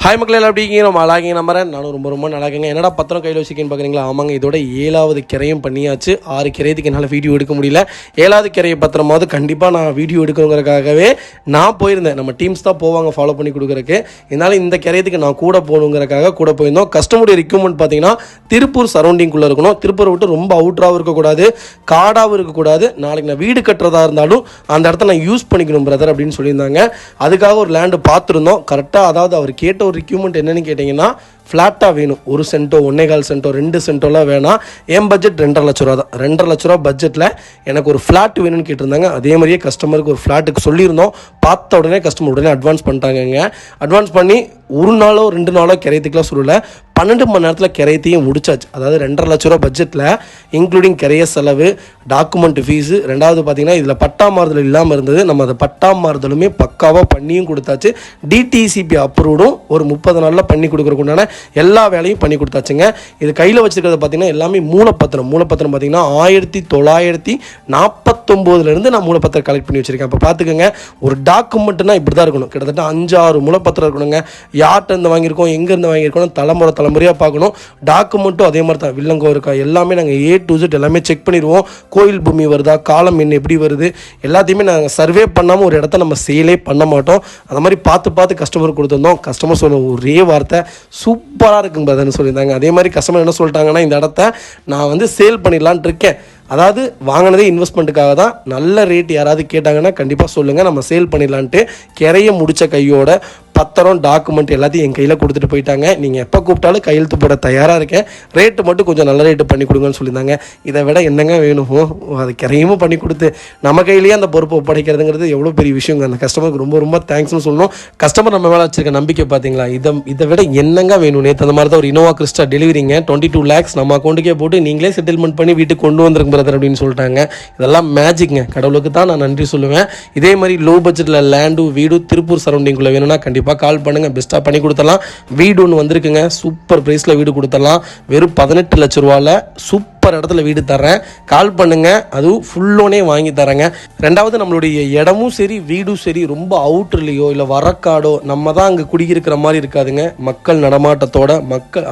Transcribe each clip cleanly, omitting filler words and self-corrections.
Hi மக்கள் எல்லாம் எப்படி இருக்கீங்க? நம்ம அழகாங்க நம்புறேன். நானும் ரொம்ப நல்லா இருக்கேங்க. என்னடா பத்திரம் கையில் வச்சுக்கேன்னு பார்க்குறீங்களா? ஆமாங்க, இதோட 7வது கிரையும் பண்ணியாச்சு. 6 கிரையத்துக்கு என்னால் வீடியோ எடுக்க முடியல. 7வது கிரையை பத்திரமாவது கண்டிப்பாக நான் வீடியோ எடுக்கணுங்கிறக்காகவே நான் போயிருந்தேன். நம்ம டீம்ஸ் தான் போவாங்க ஃபாலோ பண்ணி கொடுக்குறக்கு. இதனால் இந்த கிரையத்துக்கு நான் கூட போகணுங்கிறக்காக கூட போயிருந்தோம். கஸ்டமருடைய ரிக்யூமெண்ட் பார்த்தீங்கன்னா திருப்பூர் சரௌண்டிங்குள்ளே இருக்கணும். திருப்பூரை விட்டு ரொம்ப அவுட்ராகவும் இருக்கக்கூடாது, காடாகவும் இருக்கக்கூடாது. நாளைக்கு நான் வீடு கட்டுறதா இருந்தாலும் அந்த இடத்த நான் யூஸ் பண்ணிக்கணும் பிரதர் அப்படின்னு சொல்லியிருந்தாங்க. அதுக்காக ஒரு லேண்டு பார்த்துருந்தோம். கரெக்டாக அதாவது அவர் கேட்ட ஒரு ரிக்யூமெண்ட் என்னன்னு கேட்டிங்கன்னா, ஃப்ளாட்டாக வேணும். 1 சென்ட்டோ 1.25 சென்ட்டோ 2 சென்ட்டோலாம் வேணாம். என் பட்ஜெட் 2.5 லட்ச ரூபா தான். 2.5 லட்ச ரூபா பட்ஜெட்டில் எனக்கு ஒரு ஃப்ளாட் வேணும்னு கேட்டிருந்தாங்க. அதே மாதிரியே கஸ்டமருக்கு ஒரு ஃப்ளாட்டுக்கு சொல்லியிருந்தோம். பார்த்த உடனே கஸ்டமர் உடனே அட்வான்ஸ் பண்ணிட்டாங்கங்க. அட்வான்ஸ் பண்ணி 1 நாளோ 2 நாளோ கிரையத்துக்குலாம் சொல்லலை, 12 மணி நேரத்தில் கிரையத்தையும் முடிச்சாச்சு. அதாவது 2.5 லட்ச ரூபா பட்ஜெட்டில் இன்க்ளூடிங் கிரைய செலவு, டாக்குமெண்ட் ஃபீஸு. ரெண்டாவது பார்த்தீங்கன்னா இதில் பட்டா மாறுதல் இல்லாமல் இருந்தது. நம்ம அதை பட்டா மாறுதலுமே பக்காவாக பண்ணியும் கொடுத்தாச்சு. டிடிசிபி அப்ரூவ்டும் ஒரு 30 நாளில் பண்ணி கொடுக்குறக்கு உண்டான எல்லா வேலையும் பண்ணி கொடுத்தாச்சுங்க. இது கையில் வச்சுருக்கிறது பார்த்தீங்கன்னா எல்லாமே மூலப்பத்திரம் பார்த்தீங்கன்னா 1949 நான் மூலப்பத்திரம் கலெக்ட் பண்ணி வச்சுருக்கேன். அப்போ பார்த்துக்கோங்க, ஒரு டாக்குமெண்ட்னா இப்படி தான் இருக்கணும். கிட்டத்தட்ட 5-6 மூலப்பத்திரம் இருக்கணுங்க. யார்கிட்ட இருந்து வாங்கியிருக்கோம், எங்கேருந்து வாங்கியிருக்கோம், தலைமுறையாக பார்க்கணும். டாக்குமெண்ட்டும் அதே மாதிரி தான், வில்லங்கோ இருக்கா எல்லாமே நாங்கள் A to Z எல்லாமே செக் பண்ணிடுவோம். கோயில் பூமி வருதா, காலம் என்ன எப்படி வருது, எல்லாத்தையுமே நாங்கள் சர்வே பண்ணாமல் ஒரு இடத்த நம்ம சேலே பண்ண மாட்டோம். அந்த மாதிரி பார்த்து கஸ்டமர் கொடுத்துருந்தோம். கஸ்டமர் சொன்ன ஒரே வார்த்தை சூப்பராக இருக்குங்க பிரதர்னு சொல்லியிருந்தாங்க. அதே மாதிரி கஸ்டமர் என்ன சொல்லிட்டாங்கன்னா, இந்த இடத்த நான் சேல் பண்ணிடலான் இருக்கேன். அதாவது வாங்கினதே இன்வெஸ்ட்மெண்ட்டுக்காக தான். நல்ல ரேட் யாராவது கேட்டாங்கன்னா கண்டிப்பாக சொல்லுங்கள், நம்ம சேல் பண்ணிடலான்ட்டு கிரைய முடித்த கையோட பத்திரம் டாக்குமெண்ட் எல்லாத்தையும் என் கையில் கொடுத்துட்டு போயிட்டாங்க. நீங்கள் எப்போ கூப்பிட்டாலும் கையெழுத்து போட தயாராக இருக்கேன். ரேட்டு மட்டும் கொஞ்சம் நல்ல ரேட்டு பண்ணி கொடுங்கன்னு சொல்லியிருந்தாங்க. இதை விட என்னங்க வேணுமோ அது கிரையமும் பண்ணி கொடுத்து நம்ம கையிலேயே அந்த பொறுப்பை ஒப்படைக்கிறதுங்கிறது எவ்வளோ பெரிய விஷயங்க. அந்த கஸ்டமருக்கு ரொம்ப தேங்க்ஸ்னு சொல்லணும். கஸ்டமர் நம்ம மேலே வச்சிருக்க நம்பிக்கை பார்த்தீங்களா, இதை விட என்னங்க வேணும். நேற்று அந்த மாதிரி தான் ஒரு இனோவா கிறிஸ்டா டெலிவரிங்க 22 lakhs நம்ம அக்கௌண்ட்டுக்கே போட்டு நீங்களே செட்டில்மெண்ட் பண்ணி வீட்டுக்கு கொண்டு வந்துருங்க பிரதர் அப்படின்னு சொல்லிட்டாங்க. இதெல்லாம் மேஜிக்ங்க. கடவுளுக்கு தான் நான் நன்றி சொல்லுவேன். இதே மாதிரி லோ பட்ஜெட்டில் லேண்டு வீடு திருப்பூர் சரௌண்டிங்குள்ளே வேணும்னா கண்டிப்பாக கால் பண்ணுங்க, பெஸ்ட்டாக பண்ணி கொடுத்தலாம். வீடு ஒன்று வந்திருக்குங்க, சூப்பர் பிரைஸில் வீடு கொடுத்தலாம். வெறும் 18 லட்ச ரூபாவில் சூப்பர் இடத்துல வீடு தரேன். கால் பண்ணுங்க, அதுவும் ஃபுல்லோனே வாங்கி தரேங்க. ரெண்டாவது, நம்மளுடைய இடமும் சரி வீடும் சரி ரொம்ப அவுட்டர்லையோ இல்லை வரக்காடோ நம்ம தான் அங்கே குடியிருக்கிற மாதிரி இருக்காதுங்க. மக்கள் நடமாட்டத்தோட,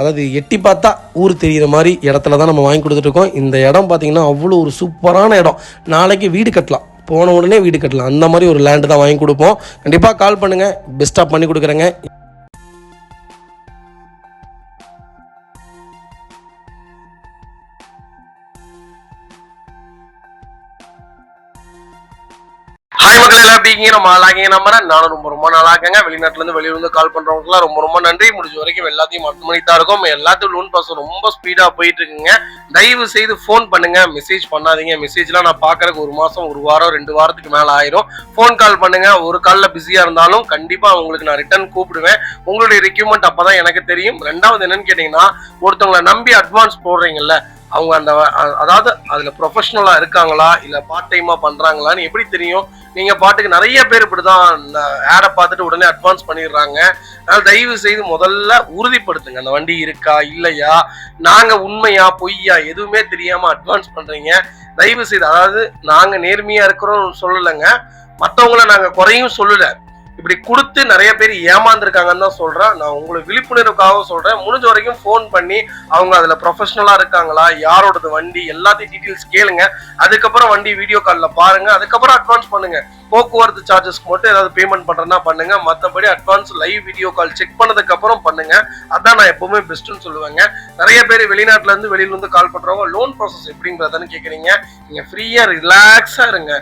அதாவது எட்டி பார்த்தா ஊர் தெரிகிற மாதிரி இடத்துல தான் நம்ம வாங்கி கொடுத்துட்டு இருக்கோம். இந்த இடம் பார்த்தீங்கன்னா அவ்வளோ ஒரு சூப்பரான இடம். நாளைக்கு வீடு கட்டலாம், போன உடனே வீடு கட்டலாம். அந்த மாதிரி ஒரு லேண்டு தான் வாங்கி கொடுப்போம். கண்டிப்பாக கால் பண்ணுங்கள், பெஸ்ட்டாக பண்ணி கொடுக்குறேங்க. ஹாய் மக்கள் எல்லாம் எப்படி இருக்கீங்க? நம்ம அழகாங்க நம்புறேன். நானும் ரொம்ப நல்லா இருக்கேங்க. வெளிநாட்டுலேருந்து வெளியிருந்து கால் பண்ணுறவங்களுக்குலாம் ரொம்ப நன்றி. முடிஞ்ச வரைக்கும் எல்லாத்தையும் மட்டும் பண்ணி தான் இருக்கும். எல்லாத்தையும் லோன் ப்ராசஸ் ரொம்ப ஸ்பீடாக போயிட்டு இருக்குங்க. தயவு செய்து ஃபோன் பண்ணுங்க, மெசேஜ் பண்ணாதீங்க. மெசேஜ்லாம் நான் பார்க்கறதுக்கு 1 மாதம் 1 வாரம் 2 வாரத்துக்கு மேலே ஆயிரும். ஃபோன் கால் பண்ணுங்க. ஒரு காலில் பிஸியாக இருந்தாலும் கண்டிப்பாக உங்களுக்கு நான் ரிட்டர்ன் கூப்பிடுவேன். உங்களுடைய ரெக்யூமெண்ட் அப்போ தான் எனக்கு தெரியும். ரெண்டாவது என்னன்னு கேட்டிங்கன்னா, ஒருத்தவங்களை நம்பி அட்வான்ஸ் போடுறீங்கல்ல, அவங்க அதாவது அதில் ப்ரொஃபஷனலாக இருக்காங்களா இல்லை பார்ட் டைமாக பண்ணுறாங்களான்னு எப்படி தெரியும்? நீங்கள் பாட்டுக்கு நிறைய பேர் இப்படி தான் ஆடை பார்த்துட்டு உடனே அட்வான்ஸ் பண்ணிடுறாங்க. அதனால் தயவு செய்து முதல்ல உறுதிப்படுத்துங்க, அந்த வண்டி இருக்கா இல்லையா, நாங்கள் உண்மையா பொய்யா எதுவுமே தெரியாமல் அட்வான்ஸ் பண்ணுறீங்க. தயவு செய்து, அதாவது நாங்கள் நேர்மையாக இருக்கிறோம் சொல்லலைங்க, மற்றவங்கள நாங்கள் குறையும் சொல்லலை. இப்படி கொடுத்து நிறைய பேர் ஏமாந்துருக்காங்கன்னு தான் சொல்றேன். நான் உங்களுக்கு விழிப்புணர்வுக்காக சொல்றேன். முடிஞ்ச வரைக்கும் ஃபோன் பண்ணி அவங்க அதுல ப்ரொஃபஷனலா இருக்காங்களா, யாரோடது வண்டி, எல்லாத்தையும் டீட்டெயில்ஸ் கேளுங்க. அதுக்கப்புறம் வண்டி வீடியோ காலில் பாருங்க. அதுக்கப்புறம் அட்வான்ஸ் பண்ணுங்க. போக்குவரத்து சார்ஜஸ்க்கு மட்டும் ஏதாவது பேமெண்ட் பண்றேன்னா பண்ணுங்க. மற்றபடி advance live video call check பண்ணதுக்கு அப்புறம் பண்ணுங்க. அதான் நான் எப்பவுமே பெஸ்ட்னு சொல்லுவேங்க. நிறைய பேர் வெளிநாட்டுல இருந்து வெளியில இருந்து கால் பண்றவங்க லோன் ப்ராசஸ் எப்படிங்கிறதான்னு கேக்குறீங்க. நீங்க ஃப்ரீயா ரிலாக்ஸா இருங்க.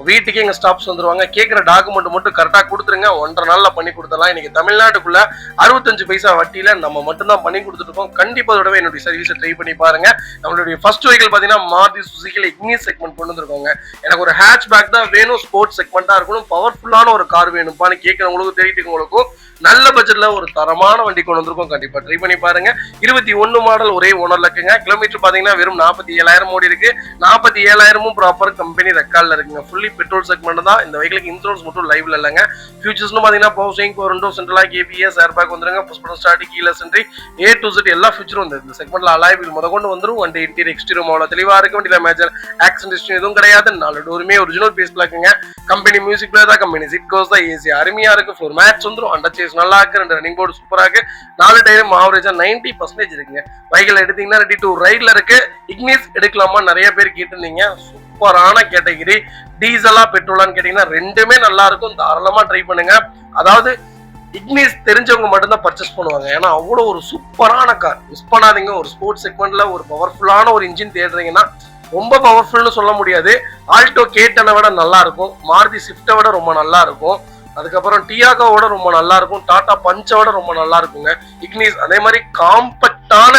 வீட்டுக்கு எங்க ஸ்டாப்ஸ் வந்துருவாங்க. கேட்குற டாக்குமெண்ட் மட்டும் கரெக்டாக கொடுத்துருங்க. 1.5 நாளில் பண்ணி கொடுத்துடலாம். இன்னைக்கு தமிழ்நாட்டுக்குள்ள 65 பைசா வட்டியில நம்ம மட்டும்தான் பண்ணி கொடுத்துருக்கோம். கண்டிப்பாக அதோட என்னுடைய சர்வீஸை ட்ரை பண்ணி பாருங்க. நம்மளுடைய ஃபர்ஸ்ட் வெஹிக்கிள் பார்த்தீங்கன்னா மாருதி சுசுகில இக்னிஸ் செக்மெண்ட் கொண்டு வந்துருக்கோங்க. எனக்கு ஒரு ஹேட்ச் பேக் தான் வேணும், ஸ்போர்ட்ஸ் செக்மெண்ட்டாக இருக்கணும், பவர்ஃபுல்லான ஒரு கார் வேணும்ப்பான்னு கேட்குறவங்களுக்கும் தெரிவிக்கிறவங்களுக்கும் நல்ல பட்ஜெட்ல ஒரு தரமான வண்டி கொண்டு வந்திருக்கோம். கண்டிப்பா ட்ரை பண்ணி பாருங்க. 21 மாடல், ஒரே ஓனர் லக்குங்க. கிலோமீட்டர் பாத்தீங்கன்னா வெறும் 47,000 ஓடி இருக்கு. 47,000 ப்ராப்பர் கம்பெனி ரெக்கார்ட்ல இருக்குங்க. ஃபுல்லி ஃபுல்லி பெட்ரோல் செக்மெண்ட் தான். இந்த வெஹிக்கிளுக்கு இன்சூரன்ஸ் மட்டும் லைவ்ல இல்லைங்க. ஃபியூச்சர்ஸ்னு பாத்தீங்கன்னா power steering, power window, central lock, ABS, air bag வந்துருங்க. Push button start, keyless entry, A to Z எல்லா ஃபியூச்சரும் இந்த செக்மெண்ட்ல அலாய் வீல் முதற்கொண்டு வந்துரும். வண்டி இன்டீரியர் எக்ஸ்டீரியர் அவ்வளோ தெளிவா இருக்கு. வண்டியில மேஜர் ஆக்சிடென்ட் எதுவும் கிடையாது. 4 டோருமே ஒரிஜினல் பீஸ் பிளாக்குங்க. கம்பெனி மியூசிக் பிளேயர் தான், கம்பெனி சீட் கவர்ஸ் தான், ஏசி அருமையா இருக்கு. 4 மேட்ச் வந்துரும். அண்டர் சேஸ் நல்லா இருக்கு. 2 ரன்னிங் போர்டு சூப்பரா இருக்கு. 4 டயரும் ஆவரேஜா 90% இருக்குங்க. வெஹிக்கிள் எடுத்தீங்கன்னா ரெடி டு ரைட்ல இருக்கு. இக்னிஸ் எடுக்கலாமா நிறைய பேர் கேட்டிருந்தீங்க. சூப்பரான கேட்டகிரி. டீசலா பெட்ரோலான்னு கேட்டீங்கன்னா ரெண்டுமே நல்லா இருக்கும். தாராளமா ட்ரை பண்ணுங்க. அதாவது இக்னிஸ் தெரிஞ்சவங்க மட்டும்தான் பர்ச்சேஸ் பண்ணுவாங்க. ஏன்னா அவ்வளோ ஒரு சூப்பரான கார். மிஸ் பண்ணாதீங்க. ஒரு ஸ்போர்ட்ஸ் செக்மெண்ட்ல ஒரு பவர்ஃபுல்லான ஒரு இன்ஜின் தேடுறீங்கன்னா ரொம்ப பவர்ஃபுல்னு சொல்ல முடியாது. ஆல்டோ K10 விட நல்லா இருக்கும். மாருதி ஸ்விஃப்ட்டை விட ரொம்ப நல்லா இருக்கும். அதுக்கப்புறம் டியாகோவோட ரொம்ப நல்லா இருக்கும். டாடா பஞ்சோட ரொம்ப நல்லா இருக்குங்க இக்னிஸ். அதே மாதிரி காம்பேக்டான,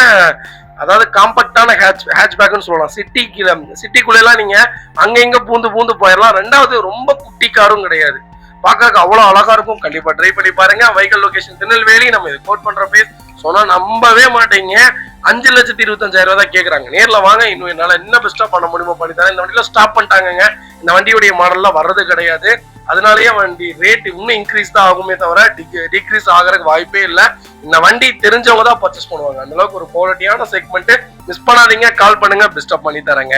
அதாவது காம்பேக்டான ஹேட்ச்பேக்னு சொல்லலாம். சிட்டிக்குள்ளெல்லாம் நீங்க அங்க இங்க பூந்து போயிடலாம். ரெண்டாவது ரொம்ப குட்டி காரும் கிடையாது. பார்க்கறதுக்கு அவ்வளவு அழகா இருக்கும். கண்டிப்பா ட்ரை பண்ணி பாருங்க. Vehicle location Tirunelveli. நம்ம இது கோட் பண்ற பிளேஸ் சொன்னா நம்பவே மாட்டீங்க. 5,25,000 தான் கேக்குறாங்க. நேர்ல வாங்க. இன்னும் என்னால என்ன பெஸ்டா பண்ண முடியுமோ பண்ணி தரேன். இந்த வண்டியில ஸ்டாப் பண்ணிட்டாங்க. இந்த வண்டியுடைய மாடல்லாம் வர்றது கிடையாது. அதனாலயே வண்டி ரேட் இன்னும் இன்க்ரீஸ் தான் ஆகுமே தவிர டிக்ரீஸ் ஆகிறதுக்கு வாய்ப்பே இல்லை. இந்த வண்டி தெரிஞ்சவங்க தான் பர்ச்சேஸ் பண்ணுவாங்க. அந்த அளவுக்கு ஒரு குவாலிட்டியான செக்மெண்ட். மிஸ் பண்ணாதீங்க. கால் பண்ணுங்க. பெஸ்டா பண்ணி தரேங்க.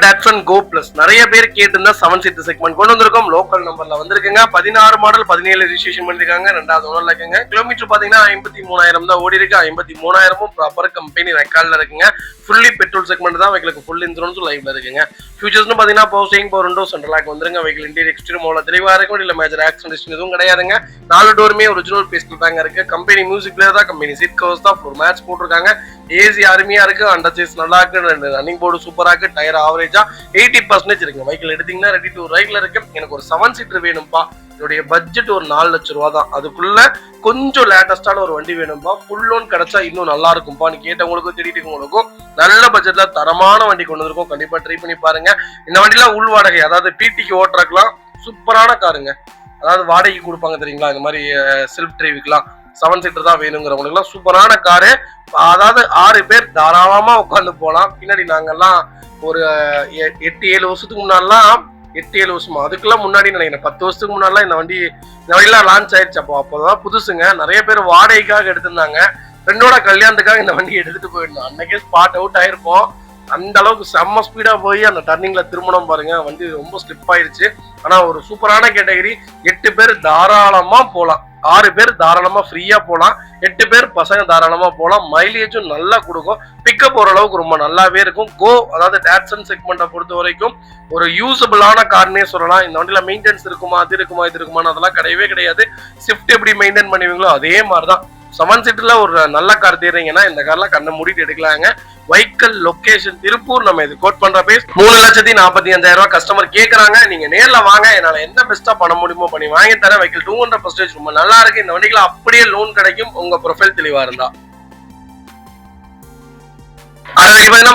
Datsun Go Plus நிறைய பேர் கேட்டிருந்தா 7 சீட் செக்மெண்ட் கொண்டு வந்திருக்கோம். லோக்கல் நம்பர்ல வந்திருக்குங்க. 16 மாடல் 17 ரெஜிஸ்ட்ரேஷன் பண்ணிருக்காங்க. 2வது ஓனர்ல இருக்குங்க. கிலோமீட்டர் பாத்தீங்கன்னா 53,000 தான் ஓடி இருக்கு. 53,000 ப்ராப்பர் கம்பெனி ரெக்கார்ட்ல இருக்குங்க. ஃபுல்லி பெட்ரோல் செக்மெண்ட் தான். வெஹிக்கிளுக்கு ஃபுல் இன்சூரன்ஸ் லைவ்ல இருக்குங்க. ஃபியூச்சர்ஸ்னு பாத்தீங்கன்னா power steering, power window, central lock வந்துருங்க. வெஹிக்கிள் இன்டீரியர் எக்ஸ்டீரியர் அவ்வளோ தெளிவா இருக்கும். இல்ல மேஜர் ஆக்சிடென்ட் எதுவும் கிடையாதுங்க. 4 டோருமே ஒரிஜினல் பேஸ்டல் தாங்க இருக்கு. கம்பெனி மியூசிக் பிளேயர் தான், கம்பெனி சீட் கவர்ஸ் தான். 4 மேட்ச் போட்டிருக்காங்க. ஏசி அருமையா இருக்கு. அண்டர் சேஸ் நல்லா இருக்கு. 2 ரன்னிங் போர்டு சூப்பரா இருக்கு. டயர் ஆவரேஜா 80% இருக்கு. வெஹிக்கிள் எடுத்தீங்கன்னா ரெடி டு ரைட்ல இருக்கு. எனக்கு ஒரு 7 சீட்டர் வேணும்பா. என்னுடைய பட்ஜெட் ஒரு 4 லட்சம் ரூபா தான். அதுக்குள்ள கொஞ்சம் லேட்டஸ்டான ஒரு வண்டி வேணும்பா. ஃபுல் லோன் கிடைச்சா இன்னும் நல்லா இருக்கும்பா. கேட்டவங்களுக்கும் தேடிட்டவங்களுக்கும் நல்ல பட்ஜெட்ல தரமான வண்டி கொண்டு வந்திருக்கோம். கண்டிப்பா ட்ரை பண்ணி பாருங்க. இந்த வண்டியில உள் வாடகை, அதாவது பிடிக்கு ஓட்டுறதுலாம் சூப்பரான காருங்க. அதாவது வாடகைக்கு கொடுப்பாங்க தெரியுங்களா, இந்த மாதிரி செல்ஃப் டிரைவுக்குலாம் 7 சீட்டர் தான் வேணுங்கிறவங்களுக்கு எல்லாம் சூப்பரான காரு. அதாவது 6 பேர் தாராளமா உட்காந்து போலாம். பின்னாடி நாங்கெல்லாம் ஒரு 8-7 வருஷத்துக்கு முன்னாடிலாம் 8-7 வருஷமா, அதுக்கெல்லாம் முன்னாடி நினைக்கிறேன் 10 வருஷத்துக்கு முன்னாடிலாம் இந்த வண்டியெல்லாம் லான்ச் ஆயிடுச்சு. அப்போதான் புதுசுங்க. நிறைய பேர் வாடகைக்காக எடுத்திருந்தாங்க. ஃப்ரெண்டோட கல்யாணத்துக்காக இந்த வண்டியை எடுத்துட்டு போயிருந்தோம். அன்னைக்கே ஸ்பாட் அவுட் ஆயிருப்போம். அந்த அளவுக்கு செம்ம ஸ்பீடா போய் அந்த டர்னிங்ல திருமணம் பாருங்க. வண்டி ரொம்ப ஸ்லிப் ஆயிடுச்சு. ஆனா ஒரு சூப்பரான கேட்டகரி. 8 பேர் தாராளமா போலாம். 6 பேர் தாராளமா ஃப்ரீயா போலாம். 8 பேர் பசங்க தாராளமா போலாம். மைலேஜும் நல்லா கொடுக்கும். பிக்கப் ஓரளவுக்கு ரொம்ப நல்லாவே இருக்கும். அதாவது டாட்சன் செக்மெண்ட்டை பொறுத்த வரைக்கும் ஒரு யூசபிளான கார்னே சொல்லலாம். இந்த வண்டியில மெயின்டெனன்ஸ் இருக்குமா, அது இருக்குமா, இது இருக்குமா, அதெல்லாம் கிடையவே கிடையாது. ஷிஃப்ட் எப்படி மெயின்டைன் பண்ணுவீங்களோ அதே மாதிரிதான். 7 சீட்டர்ல ஒரு நல்ல கார் தேடுறீங்கன்னா இந்த கார்ல கண்ணை மூடிட்டு எடுக்கலாங்க. Vehicle location Tiruppur. நம்ம இது கோட் பண்ற பேஸ் 3,45,000 கஸ்டமர் கேக்குறாங்க. நீங்க நேர்ல வாங்க. என்னால என்ன பெஸ்டா பண்ண முடியுமோ பண்ணி வாங்கி தரேன். வெஹிக்கிள் 200% ரொம்ப நல்லா இருக்கு. இந்த வண்டிகளை அப்படியே லோன் கிடைக்கும் உங்க ப்ரொஃபைல் தெளிவா இருந்தா.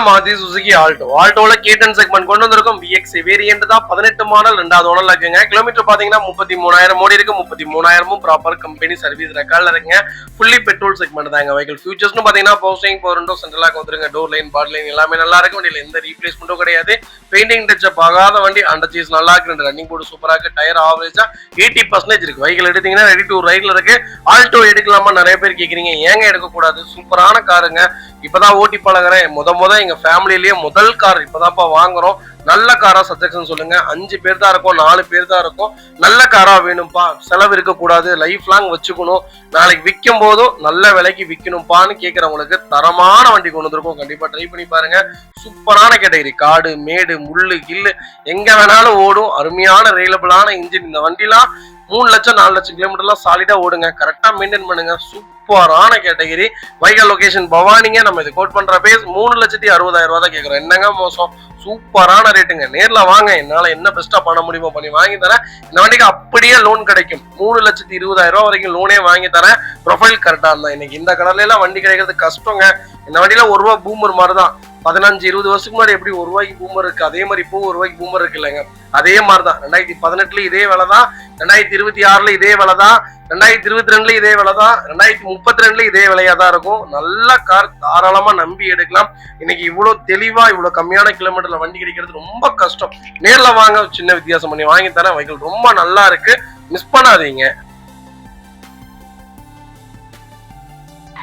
மாருதி சுசுகி ஆல்டோல K10 செக்மெண்ட் கொண்டு வந்திருக்கும். VXi வேரியன்ட் தான். 18 மாடல் 2வது ஓனர்ல இருக்குங்க. கிலோமீட்டர் பாத்தீங்கன்னா 33,000 ஓடி இருக்கு. 33,000 ப்ராப்பர் கம்பெனி சர்வீஸ் ரெக்கார்ட்ல இருக்குங்க. ஃபுல்லி பெட்ரோல் செக்மெண்ட் தான். வெஹிக்கிள் ஃபியூச்சர்ஸ்னு பாத்தீங்கன்னா power steering, power window, central lock வந்துருங்க. டோர் லைன், பாட் லைன் எல்லாமே நல்லா இருக்கு. வண்டியில எந்த ரீப்ளேஸ்மெண்ட்டும் கிடையாது. பெயிண்டிங் டச்சப் ஆகாத வண்டி. அண்டர் சீஸ் நல்லா இருக்கு. 2 ரன்னிங் போர்டு சூப்பரா இருக்கு. டயர் ஆவரேஜா 80% இருக்கு. வெஹிக்கிள் எடுத்தீங்கன்னா ரெடி டு ரைட்ல இருக்கு. ஆல்டோ எடுக்கலாமா நிறைய பேர் கேக்குறீங்க. ஏங்க எடுக்க கூடாது? சூப்பரான காருங்க. இப்பதான் ஓட்டி பழகிறேன். முத எங்க ஃபேமிலிலேயே முதல் கார் இப்பதான்ப்பா வாங்குறோம். நல்ல காரா சஜஷன் சொல்லுங்க. 5 பேர் தான் இருக்கும், 4 பேர் தான் இருக்கும். நல்ல காரா வேணும்பா. செலவு இருக்க கூடாது. லைஃப் லாங் வச்சுக்கணும். நாளைக்கு விற்கும் போதும் நல்ல விலைக்கு விற்கணும்பான்னு கேட்கறவங்களுக்கு தரமான வண்டி கொண்டு வந்திருக்கோம். கண்டிப்பா ட்ரை பண்ணி பாருங்க. சூப்பரான கேட்டகரி. காடு, மேடு, முள்ளு, கில்லு எங்க வேணாலும் ஓடும். அருமையான ரெயிலபிளான இன்ஜின். இந்த வண்டிலாம் 3 லட்சம் 4 லட்சம் கிலோமீட்டர்லாம் சாலிடா ஓடுங்க. கரெக்டா மெயின்டைன் பண்ணுங்க. சூப்பரான கேட்டகரி. Vehicle location பவானிங்க. நம்ம இது கோட் பண்ற பேஸ் 3,60,000 தான் கேட்கறோம். என்னங்க மோசம்? சூப்பரான ரேட்டுங்க. நேர்ல வாங்க. என்னால என்ன பெஸ்டா பண்ண முடியுமோ பண்ணி வாங்கி தரேன். இந்த வண்டிக்கு அப்படியே லோன் கிடைக்கும். 3,20,000 வரைக்கும் லோனே வாங்கி தரேன். ப்ரொஃபைல் கரெக்டா இருந்தா. இன்னைக்கு இந்த கலர்ல எல்லாம் வண்டி கிடைக்கிறது கஷ்டங்க. இந்த வண்டியில ₹1 பூமர் மாதிரிதான். 15-20 வருஷத்துக்கு முன்னாடி எப்படி ₹1 பூமர் இருக்கு, அதே மாதிரி இப்போ ₹1 பூமர் இருக்கு இல்லைங்க. அதே மாதிரிதான் 2018 இதே வேலைதான். 2026 இதே விலை தான், 2022 இதே விலை தான், 2032 இதே விலையா தான் இருக்கும். நல்ல கார், தாராளமா நம்பி எடுக்கலாம். இன்னைக்கு இவ்வளவு தெளிவா இவ்வளவு கம்மியான கிலோமீட்டர்ல வண்டி கிடைக்கிறது ரொம்ப கஷ்டம். நேர்ல வாங்க, சின்ன வித்தியாசம் பண்ணி வாங்கி தரேன். வெஹிக்கிள் ரொம்ப நல்லா இருக்கு, மிஸ் பண்ணாதீங்க.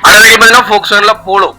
அடுத்து பாத்தீங்கன்னா Volkswagenல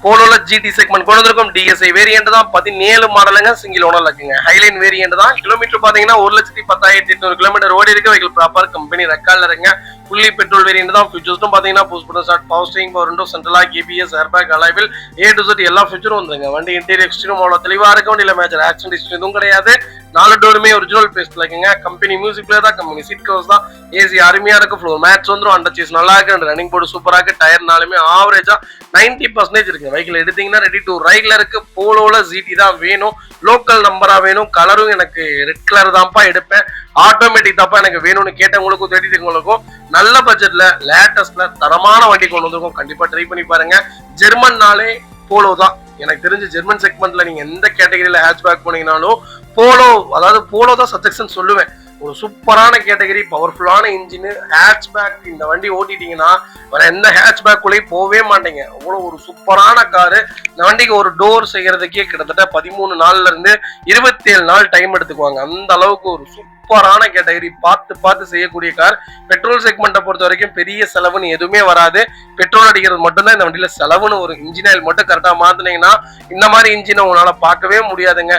போலோல GT செக்மெண்ட் கொண்டு வந்திருக்கும். DSI வேரியன்ட் தான், 17 மாடலுங்க, சிங்கிள் ஓனர் இருக்குங்க. ஹைலைன் வேரியன்ட் தான். கிலோமீட்டர் பாத்தீங்கன்னா 1,10,800 கிலோமீட்டர் ஓடி இருக்கு. வெஹிக்கிள் ப்ராப்பர் கம்பெனி ரெக்கார்ட்ல இருக்குங்க. ஃபுல்லி பெட்ரோல் வேரியன்ட் தான். ஃபியூச்சர்ஸும் பாத்தீங்கன்னா push button start, power steering, power window, central lock, ABS, airbag, alloy wheel, A to Z எல்லா ஃபியூச்சரும் வந்துருங்க. வண்டி இன்டீரியர் எக்ஸ்டீரியர் அவ்வளவு தெளிவா இருக்கு. வண்டியில மேஜர் ஆக்சிடென்ட் ஹிஸ்டரி எதுவும் கிடையாது. 4 டோருமே ஒரிஜினல் பேஸ்ட்ல இருக்குங்க. கம்பெனி மியூசிக் பிளேயர் தான், கம்பெனி சீட் கவர்ஸ் தான், ஏசி அருமையா இருக்கு. ஃப்ளோர் மேட்ச் வந்துரும். அண்டர் சீஸ் நல்லா இருக்கு. ரன்னிங் போர்டு சூப்பரா இருக்கு. டயர் நாலுமே ஆவரேஜா 90% இருக்கு. வெஹிக்கிள் எடுத்தீங்கன்னா ரெடி டு ரைட்ல இருக்கு. போலோல GT தான் வேணும், லோக்கல் நம்பரா வேணும். கலரும் எனக்கு ரெட் கலர் தான்ப்பா எடுப்பேன், ஆட்டோமேட்டிக் தான்ப்பா எனக்கு வேணும்னு கேட்டவங்களுக்கும் தேடிட்டவங்களுக்கும் நல்ல பட்ஜெட்ல லேட்டஸ்ட்ல தரமான வண்டி கொண்டு வந்திருக்கோம். கண்டிப்பா ட்ரை பண்ணி பாருங்க. ஜெர்மன்னாலே போலோ தான். எனக்கு தெரிஞ்சு ஜெர்மன் செக்மெண்ட்ல நீங்க எந்த கேட்டகரியில ஹேட்ச்பேக் போனீங்கன்னாலும் போலோ, அதாவது போலோ தான் சஜெக்ஷன் சொல்லுவேன். ஒரு சூப்பரான கேட்டகரி, பவர்ஃபுல்லான இன்ஜின், ஹேட்ச்பேக். இந்த வண்டி ஓட்டிட்டீங்கன்னா வேற எந்த ஹேட்ச்பேக் குள்ளேயும் போகவே மாட்டீங்க. அவ்வளவு ஒரு சூப்பரான காரு. இந்த வண்டிக்கு ஒரு டோர் செய்யறதுக்கே கிட்டத்தட்ட 13 நாள்ல இருந்து 27 நாள் டைம் எடுத்துக்குவாங்க. அந்த அளவுக்கு ஒரு சூப்பரான கேட்டகரி, பார்த்து செய்யக்கூடிய கார். பெட்ரோல் செக்மெண்ட்டை பொறுத்த வரைக்கும் பெரிய செலவுன்னு எதுவுமே வராது. பெட்ரோல் அடிக்கிறது மட்டும்தான் இந்த வண்டியில செலவுன்னு. ஒரு இன்ஜின் ஆயில் மட்டும் கரெக்டா மாத்தினீங்கன்னா இந்த மாதிரி இன்ஜினை உங்களால பார்க்கவே முடியாதுங்க.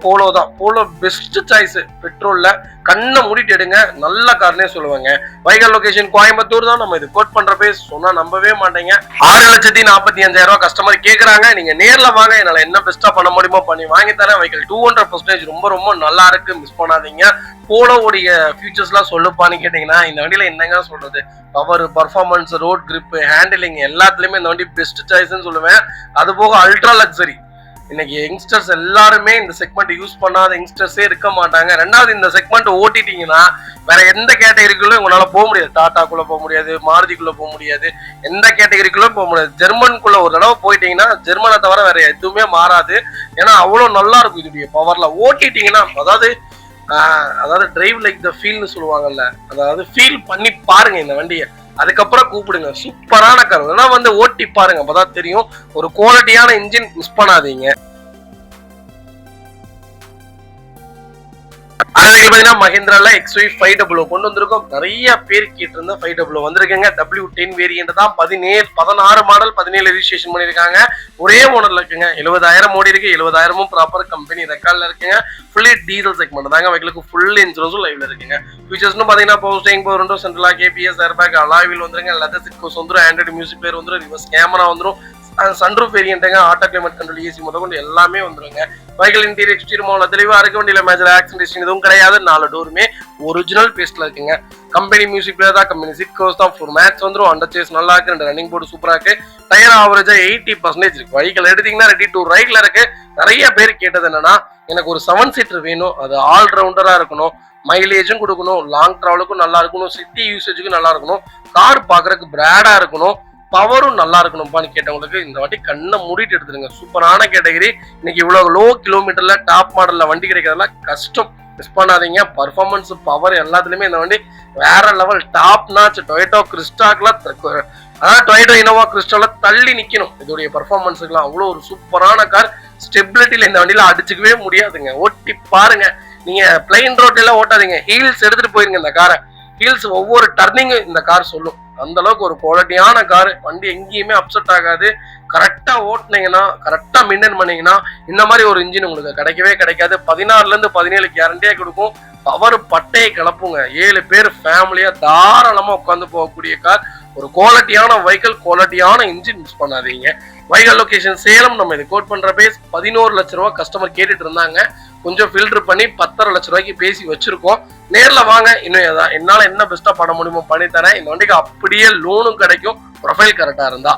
போலோ தான். Polo best choice. பெட்ரோல்ல கண்ணை மூடிட்டு எடுங்க, நல்ல கார்னே சொல்லுவாங்க. வைகல் லொகேஷன் கோயம்புத்தூர் தான். நம்ம இது கோட் பண்ற பேஸ் சொன்னா நம்பவே மாட்டீங்க. 6,45,000 கஸ்டமர் கேக்குறாங்க. நீங்க நேர்ல வாங்க, என்னால என்ன பெஸ்டா பண்ண முடியுமோ பண்ணி வாங்கி தரேன். வைகல் 200% ரொம்ப நல்லா இருக்கு, மிஸ் பண்ணாதீங்க. போலோவுடைய ஃபியூச்சர்ஸ்லாம் சொல்லுப்பான்னு கேட்டீங்கன்னா இந்த வண்டியில என்னங்க சொல்றது, power, performance, road grip, handling எல்லாத்துலயுமே இந்த வண்டி பெஸ்ட் சாய்ஸ்ன்னு சொல்லுவேன். அது போக அல்ட்ரா லக்ஸரி. இன்னைக்கு யங்ஸ்டர்ஸ் எல்லாருமே இந்த செக்மெண்ட் யூஸ் பண்ணாத யங்ஸ்டர்ஸே இருக்க மாட்டாங்க. ரெண்டாவது, இந்த செக்மெண்ட் ஓட்டிட்டீங்கன்னா வேற எந்த கேட்டகரிக்குள்ள உங்களால போக முடியாது. டாட்டாக்குள்ள போக முடியாது, மாருதிக்குள்ள போக முடியாது, எந்த கேட்டகரிக்குள்ள போக முடியாது. ஜெர்மனுக்குள்ள ஒரு தடவை போயிட்டீங்கன்னா ஜெர்மனை தவிர வேற எதுவுமே மாறாது. ஏன்னா அவ்வளவு நல்லா இருக்கும் இதோடைய பவர்ல. ஓட்டிட்டீங்கன்னா அதாவது டிரைவ் லைக் த ஃபீல்னு சொல்லுவாங்கல்ல, அதாவது ஃபீல் பண்ணி பாருங்க இந்த வண்டியை, அதுக்கப்புறம் கூப்பிடுங்க. சூப்பரான கார். வந்து ஓட்டி பாருங்க, அப்பதான் தெரியும். ஒரு குவாலிட்டியான இன்ஜின், மிஸ் பண்ணாதீங்க. அதுக்கு பாத்தீங்கன்னா மஹிந்திரால XY 500 கொண்டு வந்திருக்கோம். நிறைய பேர் கேட்டு இருந்தா 500 வந்திருக்குங்க. W10 வேரியன்ட் தான். 16 மாடல், 17 ரெஜிஸ்ட்ரேஷன் பண்ணிருக்காங்க. ஒரே ஓனர்ல இருக்குங்க. 70,000 ஓடி இருக்கு. 70,000 ப்ராப்பர் கம்பெனி ரெக்கார்ட்ல இருக்குங்க. ஃபுல்லி டீசல் செக்மெண்ட் தாங்க. வெஹிக்கிளுக்கு ஃபுல் இன்சூரன்ஸும் லைவ்ல இருக்குங்க. ஃபீச்சர்ஸ்னு பாத்தீங்கன்னா power steering, power window, central lock, ABS, airbag, alloy wheel வந்துருங்க. லெதர் சீட் கவர்ஸ் வந்துரும். ஆண்ட்ராய்டு மியூசிக் பிளேயர் வந்துரும். ரிவர்ஸ் கேமரா வந்துரும். சன்ரூஃப் வேரியன்ட்ங்க. ஆட்டோ கிளைமேட் கண்ட்ரோல், ஏசி முதற்கொண்டு எல்லாமே வந்துருங்க. வெஹிக்கிள் இன்டீரியர் எக்ஸ்டீரியர் தெளிவா இருக்கு. வண்டியில மேஜர் ஆக்சிடென்ட் எதுவும் கிடையாது. 4 டோருமே ஒரிஜினல் பேஸ்ட்ல இருக்குங்க. கம்பெனி மியூசிக் பிளேயர் தான், கம்பெனி சீட் கவர்ஸ் தான், ஃபுல் மேட்ச் வந்துரும். அண்டர் சேஸ் நல்லா இருக்கு. 2 ரன்னிங் போர்டு சூப்பரா இருக்கு. டயர் ஆவரேஜா 80% இருக்கு. வெஹிக்கிள் எடுத்தீங்கன்னா ரெடி டு ரைட்ல இருக்கு. நிறைய பேர் கேட்டது என்னன்னா, எனக்கு ஒரு 7 சீட்டர் வேணும், அது ஆல் ரவுண்டரா இருக்கணும், மைலேஜும் கொடுக்கணும், லாங் டிராவலுக்கும் நல்லா இருக்கணும், சிட்டி யூசேஜுக்கும் நல்லா இருக்கணும், கார் பாக்குறதுக்கு பிராடா இருக்கணும், பவரும் நல்லா இருக்கணும்பான்னு கேட்டவங்களுக்கு இந்த வாட்டி கண்ணை மூடிட்டு எடுத்துருங்க. சூப்பரான கேட்டகரி. இன்னைக்கு இவ்வளவு லோ கிலோமீட்டர்ல டாப் மாடல்ல வண்டி கிடைக்கிறதுலாம் கஷ்டம், மிஸ் பண்ணாதீங்க. பர்ஃபார்மன்ஸ், பவர் எல்லாத்துலயுமே இந்த வண்டி வேற லெவல், டாப் நாச். டொயோட்டோ கிறிஸ்டாக்லாம், அதாவது டொயோட்டோ இனோவா கிறிஸ்டால தள்ளி நிக்கணும் இதோடைய பர்ஃபார்மன்ஸுக்குலாம். அவ்வளவு ஒரு சூப்பரான கார். ஸ்டெபிலிட்டியில இந்த வண்டியில அடிச்சுக்கவே முடியாதுங்க. ஓட்டி பாருங்க. நீங்க பிளைன் ரோட்ல எல்லாம் ஓட்டாதீங்க, ஹீல்ஸ் எடுத்துட்டு போயிருங்க இந்த காரை. ஹீல்ஸ் ஒவ்வொரு டர்னிங்கும் இந்த கார் சொல்லும். அந்த அளவுக்கு ஒரு குவாலிட்டியான கார். வண்டி எங்கேயுமே அப்செட் ஆகாது. கரெக்டா ஓட்டுனீங்கன்னா, கரெக்டா மெயின்டைன் பண்ணீங்கன்னா இந்த மாதிரி ஒரு இன்ஜின் உங்களுக்கு கிடைக்கவே கிடைக்காது. 16ல இருந்து 17 கேரண்டியா கொடுக்கும். பவர் பட்டையை கிளப்புங்க. 7 பேர் ஃபேமிலியா தாராளமா உட்காந்து போகக்கூடிய கார். ஒரு குவாலிட்டியான வெஹிக்கிள், குவாலிட்டியான இன்ஜின், மிஸ் பண்ணாதீங்க. வைகல் லொகேஷன் சேலம். நம்ம இது கோட் பண்ற பேஸ் 11 லட்ச ரூபா கஸ்டமர் கேட்டுட்டு இருந்தாங்க. கொஞ்சம் ஃபில்டர் பண்ணி 10.5 லட்ச ரூபாய்க்கு பேசி வச்சிருக்கோம். நேர்ல வாங்க, இன்னும் என்னால என்ன பெஸ்டா பண்ண முடியுமோ பண்ணி தரேன். இந்த வண்டிக்கு அப்படியே லோனும் கிடைக்கும், ப்ரொஃபைல் கரெக்டா இருந்தா.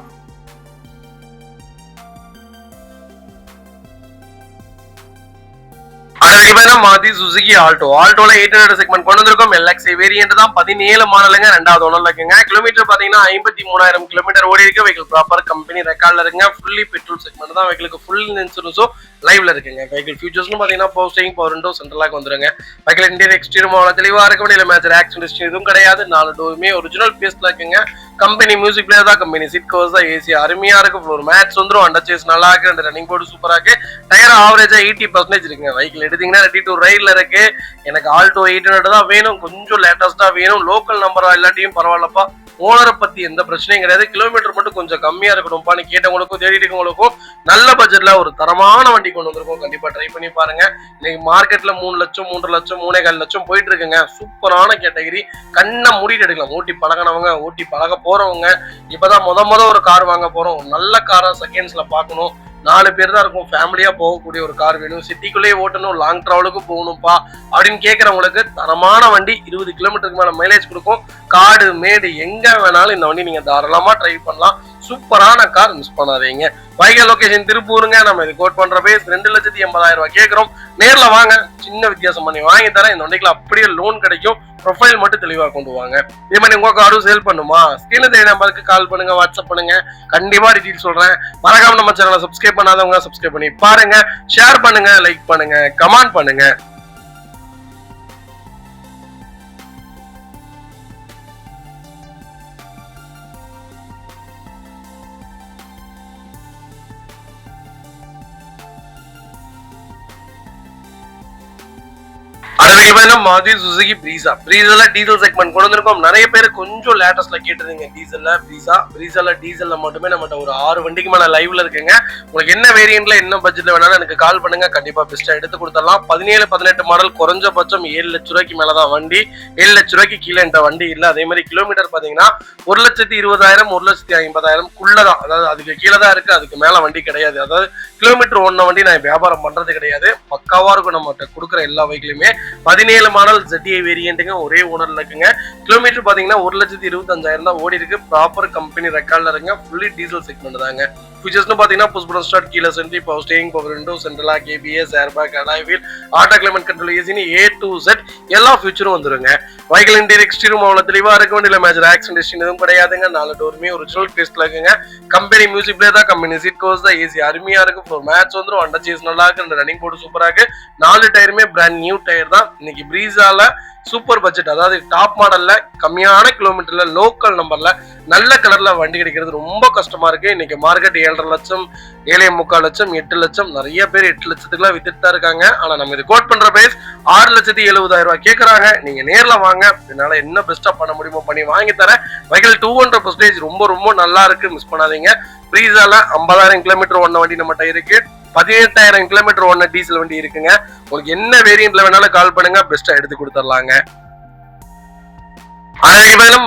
மாருதி சுசுகி ஆல்டோல 800 செக்மெண்ட் கொண்டு வந்திருக்கோம். LXi வேரியன்ட் தான், 17 மாடலுங்க, 2வது ஓனர்ல இருக்குங்க. கிலோமீட்டர் பாத்தீங்கன்னா 53,000 கிலோமீட்டர் ஓடி இருக்கு. வெஹிக்கிள் ப்ராப்பர் கம்பெனி ரெக்கார்ட்ல இருக்குங்க. ஃபுல்லி பெட்ரோல் செக்மெண்ட் தான். வெஹிக்கிளுக்கு ஃபுல் இன்சூரன்ஸும் லைவ்ல இருக்குங்க. வெஹிக்கிள் ஃபியூச்சர்ஸ்னு பாத்தீங்கன்னா power steering, power window, central lock வந்துருங்க. வெஹிக்கிள் இன்டீரியர் எக்ஸ்டீரியர் அவ்வளவு தெளிவா இருக்க முடியல. மேஜர் ஆக்சிடென்ட் எதுவும் கிடையாது. 4 டோருமே ஒரிஜினல் பேஸ்ட்ல இருக்குங்க. கம்பெனி மியூசிக் பிளேயர் தான், கம்பெனி சீட் கவர்ஸ் தான், ஏசி அருமையா இருக்கு. ஃப்ளோர் மேட்ஸ் வந்துரும், அண்டர் சேஸ் நல்லா இருக்கு, ரெண்டு ரன்னிங் போர்டு சூப்பரா இருக்கு. டயர் ஆவரேஜா 80% இருக்குங்க. வெஹிக்கிள் எடுத்தீங்கன்னா ரெடி டு ரைட்ல இருக்கு. எனக்கு ஆல்டோ 800 தான் வேணும், கொஞ்சம் லேட்டஸ்டா வேணும், லோக்கல் நம்பரா இல்லாட்டியும் பரவாயில்லப்பா, ஓனரை பத்தி எந்த பிரச்சனையும் கிடையாது, கிலோமீட்டர் மட்டும் கொஞ்சம் கம்மியா இருக்கணும்ப்பான்னு கேட்டவங்களுக்கும் தேடிட்டு இருக்கவங்களுக்கும் நல்ல பட்ஜெட்ல ஒரு தரமான வண்டி கொண்டு வந்திருக்கோம். கண்டிப்பா ட்ரை பண்ணி பாருங்க. இன்னைக்கு மார்க்கெட்ல 3 லட்சம் 3 லட்சம் 3.25 லட்சம் போயிட்டு இருக்குங்க. சூப்பரான கேட்டகரி, கண்ணை மூடிட்டு எடுக்கலாம். ஓட்டி பழகினவங்க, ஓட்டி பழக போறவங்க, இப்பதான் முத ஒரு கார் வாங்க போறோம், நல்ல காரா செகண்ட்ஸ்ல பாக்கணும், 4 பேர் தான் இருக்கும், ஃபேமிலியா போகக்கூடிய ஒரு கார் வேணும், சிட்டிக்குள்ளேயே ஓட்டணும், லாங் டிராவலுக்கு போகணும்ப்பா அப்படின்னு கேட்கறவங்களுக்கு தரமான வண்டி. 20 கிலோமீட்டருக்கு மேல மைலேஜ் கொடுக்கும். காடு மேடு எங்க வேணாலும் இந்த வண்டி நீங்க தாராளமா ட்ரை பண்ணலாம். சூப்பரான கார், மிஸ் பண்ணாதீங்க. வைகல் லொகேஷன் திருப்பூருங்க. நம்ம இது கோட் பண்ற பேஸ் 2,80,000 கேட்கிறோம். நேர்ல வாங்க, சின்ன வித்தியாசம் பண்ணி வாங்கி தரேன். இந்த வண்டிக்குள்ள அப்படியே லோன் கிடைக்கும். ப்ரொஃபைல் மட்டும் தெளிவா கொண்டு வாங்க. இதே மாதிரி உங்க காரும் சேல் பண்ணுமா, ஸ்கிரீன்ல தெரிய நம்பருக்கு கால் பண்ணுங்க, வாட்ஸ்அப் பண்ணுங்க, கண்டிப்பா டீடைல் சொல்றேன். மறக்காம நம்ம சேனலை சப்ஸ்கிரைப் பண்ணாதவங்க சப்ஸ்கிரைப் பண்ணி பாருங்க, ஷேர் பண்ணுங்க, லைக் பண்ணுங்க, கமெண்ட் பண்ணுங்க. Maruti Suzuki Brezza diesel segment கொண்டு வந்திருக்கோம். நிறைய பேர் கொஞ்சம் லேட்டஸ்ட்ல கேட்டிருந்தீங்க பிரீசால டீசல்ல மட்டுமே நம்மகிட்ட ஒரு 6 வண்டிக்கு மேல லைவ்ல இருக்குங்க. உங்களுக்கு என்ன வேரியன்ட்ல என்ன பட்ஜெட்ல வேணாலும் எனக்கு கால் பண்ணுங்க, கண்டிப்பா பெஸ்டா எடுத்து கொடுத்துடலாம். 17-18 மாடல், குறைஞ்சபட்சம் 7 லட்சம் ரூபாய்க்கு மேலதான் வண்டி. 7 லட்சம் ரூபாய்க்கு கீழே என்ற வண்டி இல்ல. அதே மாதிரி கிலோமீட்டர் பாத்தீங்கன்னா 1,20,000 1,50,000 அதாவது அதுக்கு கீழே தான் இருக்கு, அதுக்கு மேல வண்டி கிடையாது. அதாவது கிலோமீட்டர் ஒன்ன வண்டி நான் வியாபாரம் பண்றது கிடையாது, பக்காவா இருக்கும் நம்ம கொடுக்குற எல்லா வெஹிக்கிலுமே. 17 மாடல் ZDI வேரியன்ட்டுங்க, ஒரே ஓனர்ல இருக்குங்க. கிலோமீட்டர் பாத்தீங்கன்னா 1,25,000 தான் ஓடி இருக்கு. ப்ராப்பர் கம்பெனி ரெக்கார்ட்ல இருக்குங்க. ஃபுல்லி டீசல் செக்மெண்ட் தாங்க. ஃபீச்சர்ஸ்னு பாத்தீங்கன்னா push button start, keyless entry, power steering, power window, central lock, ABS, airbag, alloy wheel, auto climate control, ஏசினி A to Z எல்லா ஃபீச்சரும் வந்துருங்க. வெஹிக்கிள் இன்டீரியர் எக்ஸ்டீரியர் அவ்வளவு தெளிவா இருக்க வேண்டிய, மேஜர் ஆக்சிடென்ட் எதுவும் கிடையாதுங்க. 4 டோருமே ஒரிஜினல் பேஸ்ட்ல இருக்குங்க. கம்பெனி மியூசிக் பிளேயர் தான், கம்பெனி சீட் கவர்ஸ் தான், ஏசி அருமையா இருக்கு. ஃப்ளோர் மேட்ச் வந்துரும், அண்டர் சேஸ் நல்லா இருக்கு, 2 ரன்னிங் போர்டு சூப்பரா இருக்கு. 4 டயருமே பிராண்ட் நியூ டயர் தான். இன்னைக்கு பிரீசால சூப்பர் பட்ஜெட், அதாவது டாப் மாடல்ல, கம்மியான கிலோமீட்டர்ல, லோக்கல் நம்பர்ல, நல்ல கலர்ல வண்டி கிடைக்கிறது ரொம்ப கஷ்டமா இருக்கு. இன்னைக்கு மார்க்கெட் 7.5 லட்சம், 7.25 லட்சம், 8 லட்சம், நிறைய பேர் 8 லட்சத்துக்குலாம் வித்துட்டு தான் இருக்காங்க. ஆனா நம்ம இது கோட் பண்ற பிரைஸ் 6,70,000 கேட்கறாங்க. நீங்க நேர்ல வாங்க, இதனால என்ன பெஸ்டா பண்ண முடியுமோ பண்ணி வாங்கி தரேன். வெஹிக்கிள் 200% ரொம்ப நல்லா இருக்கு, மிஸ் பண்ணாதீங்க. பிரீசால 50,000 கிலோமீட்டர் ஓடின வண்டி நம்மகிட்ட இருக்கு. 18,000 கிலோமீட்டர் ஓடின டீசல் வண்டி இருக்குங்க. உங்களுக்கு என்ன வேரியன்ட்ல வேணாலும் கால் பண்ணுங்க, பெஸ்டா எடுத்து கொடுத்துடலாங்க.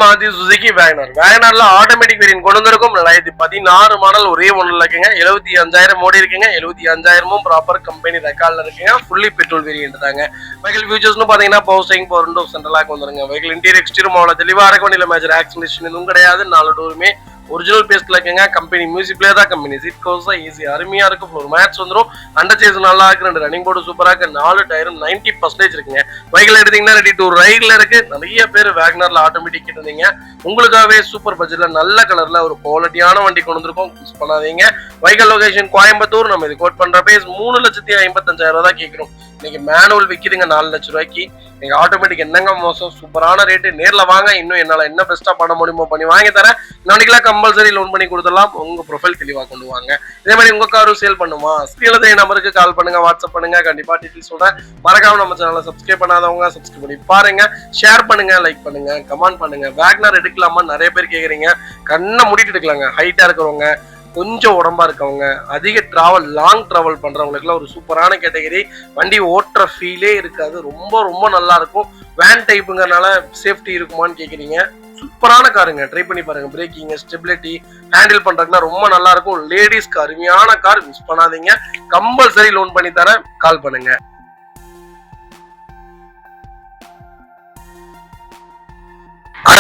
மாருதி சுசுகி வேகனார்ல ஆட்டோமேட்டிக் வேரியன்ட் கொண்டு வந்திருக்கும். 2016 மாடல், ஒரே ஒன்றுல இருக்குங்க. 75,000 ஓடி இருக்குங்க. 75,000 ப்ராப்பர் கம்பெனி ரெக்கார்ட்ல இருக்குங்க. ஃபுல்லி பெட்ரோல் வேரியன்ட் தாங்க. வெஹிக்கிள் ஃபியூச்சர்ஸ்னு பாத்தீங்கன்னா power steering, power window, central lock வந்துருங்க. வெஹிக்கிள் இன்டீரியர் எக்ஸ்டீரியர் அவ்வளவு தெளிவா இருக்க வேண்டிய, மேஜர் ஆக்சிடென்ட் எதுவும் கிடையாது. 4 டோருமே ஒரிஜினல் பேஸ்ட்ல இருக்குங்க. கம்பெனி மியூசிக் பிளேயர் தான், கம்பெனி சீட் கவர்ஸ் தான், ஏசி அருமையா இருக்கு. ஃப்ளோர் மேட்ச் வந்துரும், அண்டர் சேஸ் நல்லா இருக்கு, 2 ரன்னிங் போர்டு சூப்பரா இருக்கு. 4 டயரும் 90% இருக்குங்க. வெஹிக்கிள் எடுத்தீங்கன்னா ரெடி டு ரைட்ல இருக்கு. நிறைய பேர் வேகனார்ல ஆட்டோமேட்டிக் கேட்டிருந்தீங்க. உங்களுக்காகவே சூப்பர் பட்ஜெட்ல நல்ல கலர்ல ஒரு குவாலிட்டியான வண்டி கொண்டு வந்திருக்கோம், மிஸ் பண்ணாதீங்க. Vehicle location Coimbatore. நம்ம இது கோட் பண்ற பேஸ் 3,55,000 தான் கேட்கிறோம். இன்னைக்கு மேனுவல் விக்குதுங்க 4 லட்சம் ரூபாய்க்கு. நீங்க ஆட்டோமேட்டிக் என்னங்க மோசம், சூப்பரான ரேட்டு. நேர்ல வாங்க, இன்னும் என்னால என்ன பெஸ்டா பண்ண முடியுமோ பண்ணி வாங்கி தரேன். நாளைக்கெல்லாம் கம்பல்சரி லோன் பண்ணி கொடுத்துடலாம். உங்க ப்ரொஃபைல் தெளிவா கொண்டு வாங்க. இதே மாதிரி உங்க காரும் சேல் பண்ணுமா, ஸ்கிரீன்ல நம்பருக்கு கால் பண்ணுங்க, வாட்ஸ்அப் பண்ணுங்க, கண்டிப்பா டீடைல் சொல்றேன். மறக்காம நம்ம சேனலை சப்ஸ்கிரைப் பண்ணாதவங்க சப்ஸ்கிரைப் பண்ணி பாருங்க, ஷேர் பண்ணுங்க, லைக் பண்ணுங்க, கமெண்ட் பண்ணுங்க. வேகனார் எடுக்கலாமா நிறைய பேர் கேக்குறீங்க. கண்ணை மூடிட்டு எடுக்கலாங்க. ஹைட்டா இருக்கிறவங்க, கொஞ்சம் உடம்பா இருக்கவங்க, அதிக டிராவல், லாங் டிராவல் பண்றவங்களுக்குலாம் ஒரு சூப்பரான கேட்டகரி. வண்டி ஓட்டுற ஃபீலே இருக்காது, ரொம்ப நல்லா இருக்கும். வேன் டைப்புங்கறனால சேஃப்டி இருக்குமான்னு கேக்குறீங்க. சூப்பரான காருங்க, ட்ரை பண்ணி பாருங்க. பிரேக்கிங், ஸ்டெபிலிட்டி, ஹேண்டில் பண்றதுக்குலாம் ரொம்ப நல்லா இருக்கும். லேடிஸ்க்கு அருமையான கார், மிஸ் பண்ணாதீங்க. கம்பல்சரி லோன் பண்ணி தரேன், கால் பண்ணுங்க.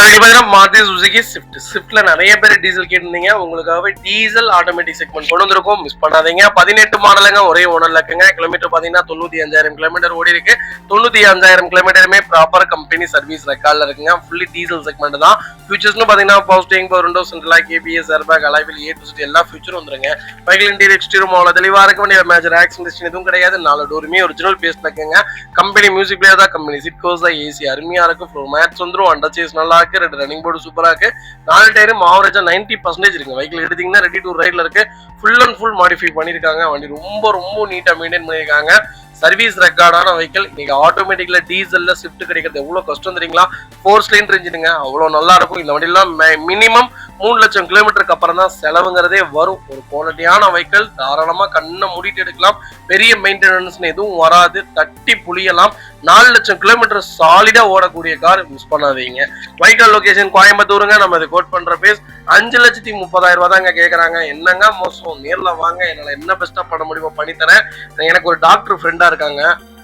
Maruti Suzuki Swift. ஸ்விஃப்ட்ல நிறைய பேர் டீசல் கேட்டிருந்தீங்க. உங்களுக்காகவே டீசல் ஆட்டோமேட்டிக் செக்மெண்ட் கொண்டு வந்திருக்கோம். மிஸ் பண்ணாதீங்க. 18 மாடலுங்க, ஒரே ஓனர்ல இருக்குங்க. கிலோமீட்டர் பாத்தீங்கன்னா 95,000 கிலோமீட்டர் ஓடி இருக்கு. 95,000 கிலோமீட்டருமே ப்ராப்பர் கம்பெனி சர்வீஸ் ரெக்கார்ட்ல இருக்குங்க. ஃபுல்லி டீசல் செக்மெண்ட் தான். ஃபியூச்சர்ஸ்னு பாத்தீங்கன்னா power steering, power window, central lock, ABS, airbag, alloy wheel, A to Z எல்லா ஃபியூச்சரும் வந்துருங்க. பைக்கில் இன்டீரியர் எக்ஸ்டீரியர் அவ்வளவு தெளிவா இருக்க வேண்டிய மேஜர் ஆக்சிடென்ட் எதுவும் கிடையாது. 4 டோருமே ஒரிஜினல் பேஸ்ல இருக்குங்க. கம்பெனி மியூசிக் பிளேயர் தான், கம்பெனி சீட் கவர்ஸ் தான், ஏசி அருமையா இருக்கு. ஃப்ளோர் மேட்ஸ் வந்துரும். அண்டர் சேஸ் நல்லா இருக்கு. 2 ரன்னிங் போர்டு சூப்பரா இருக்கு. 4 டயரும் ஆவரேஜா 90% இருக்கு. வெஹிக்கிள் எடுத்தீங்கன்னா ரெடி டு ரைட்ல இருக்கு. ஃபுல் அண்ட் ஃபுல் மாடிஃபை பண்ணிருக்காங்க. வண்டி ரொம்ப ரொம்ப நீட்டா மெயின்டைன் பண்ணிருக்காங்க. சர்வீஸ் ரெக்கார்டான வெஹிக்கிள். நீங்க ஆட்டோமேட்டிக்ல டீசல்ல ஸ்விஃப்ட் கிடைக்கிறது எவ்வளவு கஷ்டம் தெரியுங்களா? 4 சிலிண்டர் இன்ஜினுங்க, அவ்வளவு நல்லா இருக்கும். இந்த வண்டியெல்லாம் மினிமம் 3 லட்சம் கிலோமீட்டருக்கு அப்புறம் தான் செலவுங்கிறதே வரும். ஒரு குவாலிட்டியான வெஹிக்கிள், தாராளமா கண்ணை மூடிட்டு எடுக்கலாம். பெரிய மெயின்டெனன்ஸ் எதுவும் வராது. தட்டி புளியலாம். 4 லட்சம் கிலோமீட்டர் சாலிடா ஓடக்கூடிய கார். மிஸ் பண்ணாதீங்க. வெஹிக்கிள் லொகேஷன் கோயம்புத்தூருங்க. நம்ம இதை கோட் பண்ற பேஸ் 5,30,000 தாங்க கேக்குறாங்க. என்னங்க மோசம், நேர்ல வாங்க, என்னால என்ன பெஸ்டா பண்ண முடியுமோ பண்ணி தரேன். எனக்கு ஒரு டாக்டர் ஃப்ரெண்டா இருக்காங்க.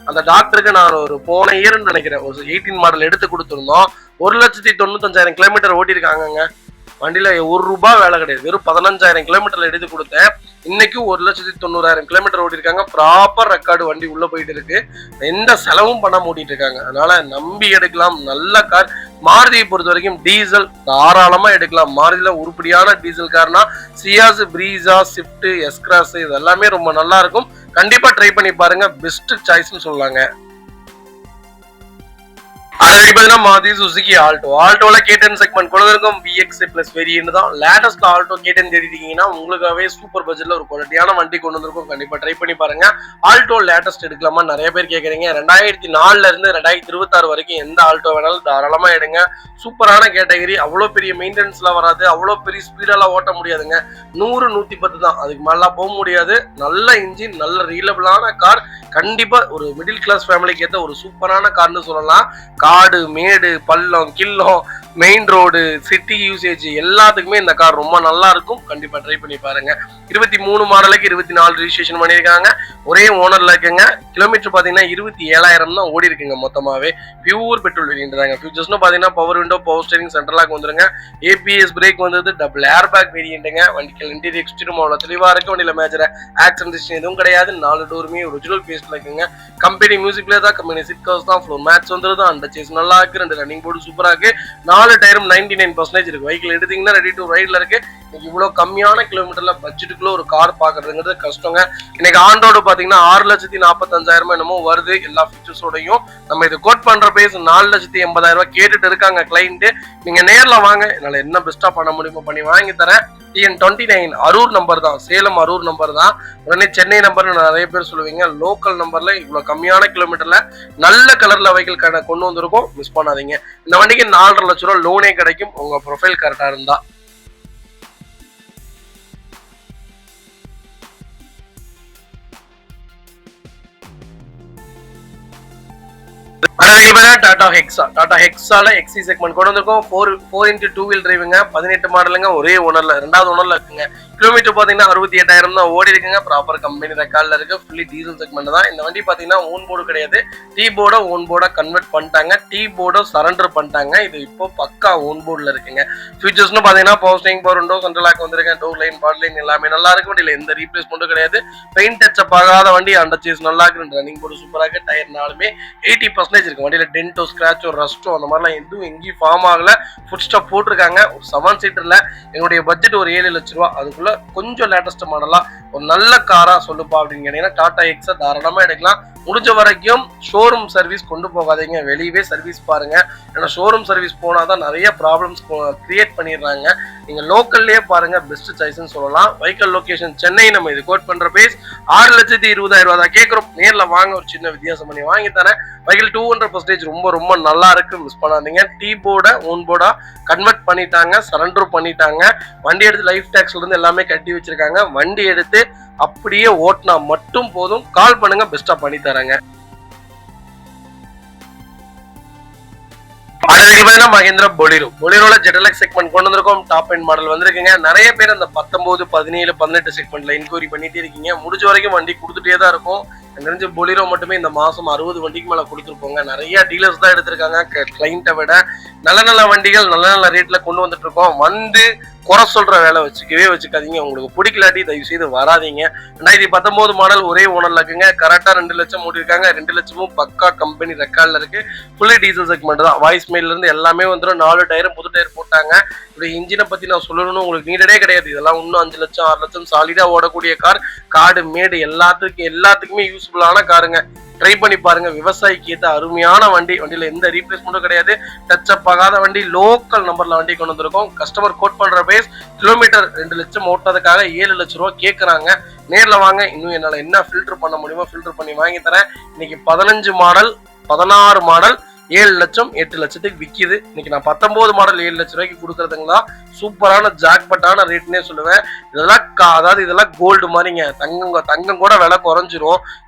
அந்த டாக்டருக்கு நான் ஒரு போன இயர்னு நினைக்கிறேன், ஒரு 18 மாடல் எடுத்து கொடுத்துருந்தோம். 1,95,000 கிலோமீட்டர் ஓட்டி இருக்காங்க. வண்டியில ₹1 வேலை கிடையாது. வெறும் 15,000 கிலோமீட்டர்ல எடுத்து கொடுத்தேன். இன்னைக்கு 1,90,000 கிலோமீட்டர் ஓட்டி இருக்காங்க. ப்ராப்பர் ரெக்கார்டு வண்டி உள்ள போயிட்டு இருக்கு. எந்த செலவும் பண்ண மூட்டிட்டு இருக்காங்க. அதனால நம்பி எடுக்கலாம். நல்ல கார். மாருதியை பொறுத்த வரைக்கும் டீசல் தாராளமா எடுக்கலாம். மாருதியில உருப்படியான diesel Karnaugh Ciaz, Brezza, Swift, S-Cross இது எல்லாமே ரொம்ப நல்லா இருக்கும். கண்டிப்பா ட்ரை பண்ணி பாருங்க. பெஸ்ட் சாய்ஸ்னு சொல்லாங்க. Maruti Suzuki Alto. ஆல்டோல K10 செக்மெண்ட் கொண்டு இருக்கும். VX பிளஸ் வேரியன்ட் தான். லேட்டஸ்ட் ஆல்டோ K10 தேடிட்டீங்கன்னா உங்களுக்காகவே சூப்பர் பட்ஜெட்ல ஒரு குவாலிட்டியான வண்டி கொண்டு வந்திருக்கும். கண்டிப்பா ட்ரை பண்ணி பாருங்க. ஆல்டோ லேட்டஸ்ட் எடுக்கலாமா நிறைய பேர் கேக்குறீங்க. 2004ல இருந்து 2026 வரைக்கும் எந்த ஆல்டோ வேணாலும் தாராளமா எடுங்க. சூப்பரான கேட்டகரி. அவ்வளவு பெரிய மெயின்டெனன்ஸ்லாம் வராது. அவ்வளவு பெரிய ஸ்பீடெல்லாம் ஓட்ட முடியாதுங்க. 100, 110 தான். அதுக்கு மேல போக முடியாது. நல்ல இன்ஜின், நல்ல ரீலபிளான கார். கண்டிப்பா ஒரு மிடில் கிளாஸ் ஃபேமிலிக்கு ஏற்ற ஒரு சூப்பரான கார்னு சொல்லலாம். காடு, மேடு, பள்ளம், கிள்ளம், மெயின் ரோடு, சிட்டி யூசேஜ் எல்லாத்துக்குமே இந்த கார் ரொம்ப நல்லா இருக்கும். கண்டிப்பா ட்ரை பண்ணி பாருங்க. 23 மாடலுக்கு 24 ரிஜிஸ்ட்ரேஷன் பண்ணிருக்காங்க. ஒரே ஓனர்ல இருக்குங்க. கிலோமீட்டர் பாத்தீங்கன்னா 27,000 தான் ஓடி இருக்குங்க மொத்தமாவே. பியூர் பெட்ரோல் வேரியன்ட் தாங்க. ஃபியூச்சர்ஸ்னு பாத்தீங்கன்னா power window, power steering, central lock வந்துருங்க. ஏபிஎஸ் பிரேக் வந்தது. டபுள் ஏர் பேக் வேரியன்ட்டுங்க. வண்டிகள் இன்டீரியர் எக்ஸ்டீரியர் அவ்வளவு தெளிவா இருக்கு. வண்டியில மேஜர் ஆக்சிடென்ட் எதுவும் கிடையாது. 4 டோருமே ஒரிஜினல் பேஸ்ட்ல இருக்குங்க. கம்பெனி மியூசிக் பிளேயர் தான், கம்பெனி சீட் கவர்ஸ் தான், ஃப்ளோர் மேட்ஸ் வந்துருது. அண்டர் சேஸ் நல்லா இருக்கு. 2 ரன்னிங் போர்டு சூப்பரா இருக்கு. 4 டயரும் 99% இருக்கு. வெஹிக்கிள் எடுத்தீங்கன்னா ரெடி டு ரைட்ல இருக்கு. இவ்வளவு கம்மியான கிலோமீட்டர்ல பட்ஜெட்டுக்குள்ள ஒரு கார் பாக்குறதுங்கிறது கஷ்டங்க. இன்னைக்கு ஆன் ரோடு பாத்தீங்கன்னா 6,45,000 என்னமோ வருது எல்லா ஃபீச்சர்ஸோடையும். நம்ம இது கோட் பண்ற பேஸ் 4,80,000 கேட்டுட்டு இருக்காங்க கிளைண்ட். நீங்க நேர்ல வாங்க, என்னால என்ன பெஸ்டா பண்ண முடியுமோ பண்ணி வாங்கி தரேன். TN29 அரூர் நம்பர் தான், சேலம் அரூர் நம்பர் தான். உடனே சென்னை நம்பர்னு நிறைய பேர் சொல்லுவீங்க. லோக்கல் நம்பர்ல இவ்வளவு கம்மியான கிலோமீட்டர்ல நல்ல கலர்ல வெஹிக்கிள் கொண்டு வந்திருக்கோம். மிஸ் பண்ணாதீங்க. இந்த வண்டிக்கு 4.5 லட்ச ரூபா லோனே கிடைக்கும் உங்க ப்ரொஃபைல் கரெக்டா இருந்தா. டாடா ஹெக்ஸா. டாடா ஹெக்ஸால XC செக்மெண்ட் கொண்டு வந்திருக்கோம். 4x2 wheel டிரைவுங்க. 18 மாடலுங்க. ஒரே ஓனர்ல, 2வது ஓனர்ல இருக்குங்க. கிலோமீட்டர் பாத்தீங்கன்னா 68,000 தான் ஓடி இருக்குங்க. ப்ராப்பர் கம்பெனி ரெக்கார்ட்ல இருக்கு. ஃபுல்லி டீசல் செக்மெண்ட் தான். இந்த வண்டி பாத்தீங்கன்னா ஓன் போர்டு கிடையாது. டீ போர்ட ஓன் போர்டா கன்வெர்ட் பண்ணிட்டாங்க. டீ போர்ட சரண்டர் பண்ணிட்டாங்க. இது இப்போ பக்கா ஓன் போர்டுல இருக்குங்க. ஃபீச்சர்ஸ்னு பாத்தீங்கன்னா power steering, power window, central lock வந்திருக்கு. டோர் லைன், பாட் லைன் எல்லாமே நல்லா இருக்கு. வண்டியில எந்த ரீப்ளேஸ்மெண்ட்டும் கிடையாது. பெயிண்ட் டச்சப் ஆகாத வண்டி. அண்டர் சேஸ் நல்லா இருக்கு. ரன்னிங் போர்டு சூப்பரா இருக்கு. டயர் 4மே 80% இருக்கு. வண்டியில டென்டோ, ஸ்கிராச்சோ, ரஸ்டோ அந்த மாதிரிலாம் எதுவும் எங்கேயும் ஃபார்ம் ஆகல. ஃபுட் ஸ்டாப் போட்டிருக்காங்க. ஒரு 7 சீட்டர்ல என்னுடைய பட்ஜெட் ஒரு 7 லட்ச ரூபா. அதுக்குள்ள கொஞ்சம் லேட்டஸ்ட் மாடலா ஒரு நல்ல காரா சொல்லுப்பா அப்படின்னு கேட்டீங்கன்னா டாடா எக்ஸா தாராளமா எடுக்கலாம். முடிஞ்ச வரைக்கும் ஷோரூம் சர்வீஸ் கொண்டு போகாதீங்க. வெளியவே சர்வீஸ் பாருங்க. ஏன்னா ஷோரூம் சர்வீஸ் போனாதான் நிறைய ப்ராப்ளம்ஸ் கிரியேட் பண்ணிடுறாங்க. நீங்க லோக்கல்லே பாருங்க, பெஸ்ட் சாய்ஸ்னு சொல்லலாம். Vehicle location Chennai. நம்ம இது கோட் பண்ற பேஸ் 6,20,000 தான் கேட்கிறோம். நேர்ல வாங்க, ஒரு சின்ன வித்தியாசம் பண்ணி வாங்கி தரேன். வெஹிக்கிள் 200% ரொம்ப ரொம்ப நல்லா இருக்கு. மிஸ் பண்ணாதீங்க. டீ போர்ட ஓன் போர்டா கன்வெர்ட் பண்ணிட்டாங்க. சரண்டர் பண்ணிட்டாங்க. வண்டி எடுத்து லைஃப் டாக்ஸ்ல இருந்து எல்லாமே கட்டி வச்சிருக்காங்க. வண்டி எடுத்து அப்படியே ஓட்டினா மட்டும் போதும். கால் பண்ணுங்க, பெஸ்டா பண்ணி தரேங்க. மஹிந்திரா பொலிரோ. பொலிரோல ஜெட்டலக்ஸ் செக்மெண்ட் கொண்டு வந்திருக்கோம். டாப் எண்ட் மாடல் வந்திருக்குங்க. நிறைய பேர் அந்த 19, 17, 18 செக்மெண்ட்ல இன்கொயரி பண்ணிட்டே இருக்கீங்க. முடிஞ்ச வரைக்கும் வண்டி கொடுத்துட்டே தான் இருக்கும். தெரிஞ்ச பொலிரோ மட்டுமே இந்த மாசம் 60 வண்டிக்கு மேல கொடுத்துருப்போங்க. நிறைய டீலர்ஸ் தான் எடுத்திருக்காங்க கிளைண்ட்டை விட. நல்ல நல்ல வண்டிகள் நல்ல நல்ல ரேட்ல கொண்டு வந்துட்டு இருக்கோம். வந்து குறை சொல்ற வேலை வச்சுக்காதீங்க. உங்களுக்கு பிடிக்கலாட்டி தயவு செய்து வராதிங்க. 2019 மாடல் ஒரே ஓனர்ல இருக்குங்க. கரெக்டா 2 லட்சம் ஓடிருக்காங்க. 2 லட்சமும் பக்கா கம்பெனி ரெக்கார்ட்ல இருக்கு. ஃபுல்லி டீசல் செக்மெண்ட் தான். வாய்ஸ் மெயில இருந்து எல்லாமே வந்துடும். 4 டயரும் புது டயர் போட்டாங்க. இப்படி இன்ஜினை பத்தி நான் சொல்லணும்னு உங்களுக்கு நீடடே கிடையாது. இதெல்லாம் இன்னும் 5 லட்சம் 6 லட்சம் சாலிடா ஓடக்கூடிய கார். காடு மேடு எல்லாத்துக்குமே யூஸ்ஃபுல்லான காருங்க. ட்ரை பண்ணி பாருங்க. விவசாயிக்கு ஏற்ற அருமையான வண்டி. வண்டியில எந்த ரீப்ளேஸ்மெண்ட்டும் கிடையாது. டச் அப் ஆகாத வண்டி. லோக்கல் நம்பர்ல வண்டி கொண்டு வந்திருக்கோம். கஸ்டமர் கோட் பண்ற பேஸ் கிலோமீட்டர் 2 லட்சம் ஓட்டுறதுக்காக 7 லட்சம் ரூபாய் கேட்கறாங்க. நேர்ல வாங்க. இன்னும் என்னால என்ன ஃபில்டர் பண்ண முடியுமோ ஃபில்டர் பண்ணி வாங்கி தரேன். இன்னைக்கு 15 மாடல் 16 மாடல் 7 லட்சம் 8 லட்சத்துக்கு விக்குது. இன்னைக்கு நான் 19 மாடல் 7 லட்சம் ரூபாய்க்கு கொடுக்கறதுங்களா சூப்பரான ஜாக்பட்டான ரேட்னே சொல்லுவேன். இதெல்லாம் கோல்டு மாதிரிங்க. தங்கம் கூட விலை குறைஞ்சிரும்.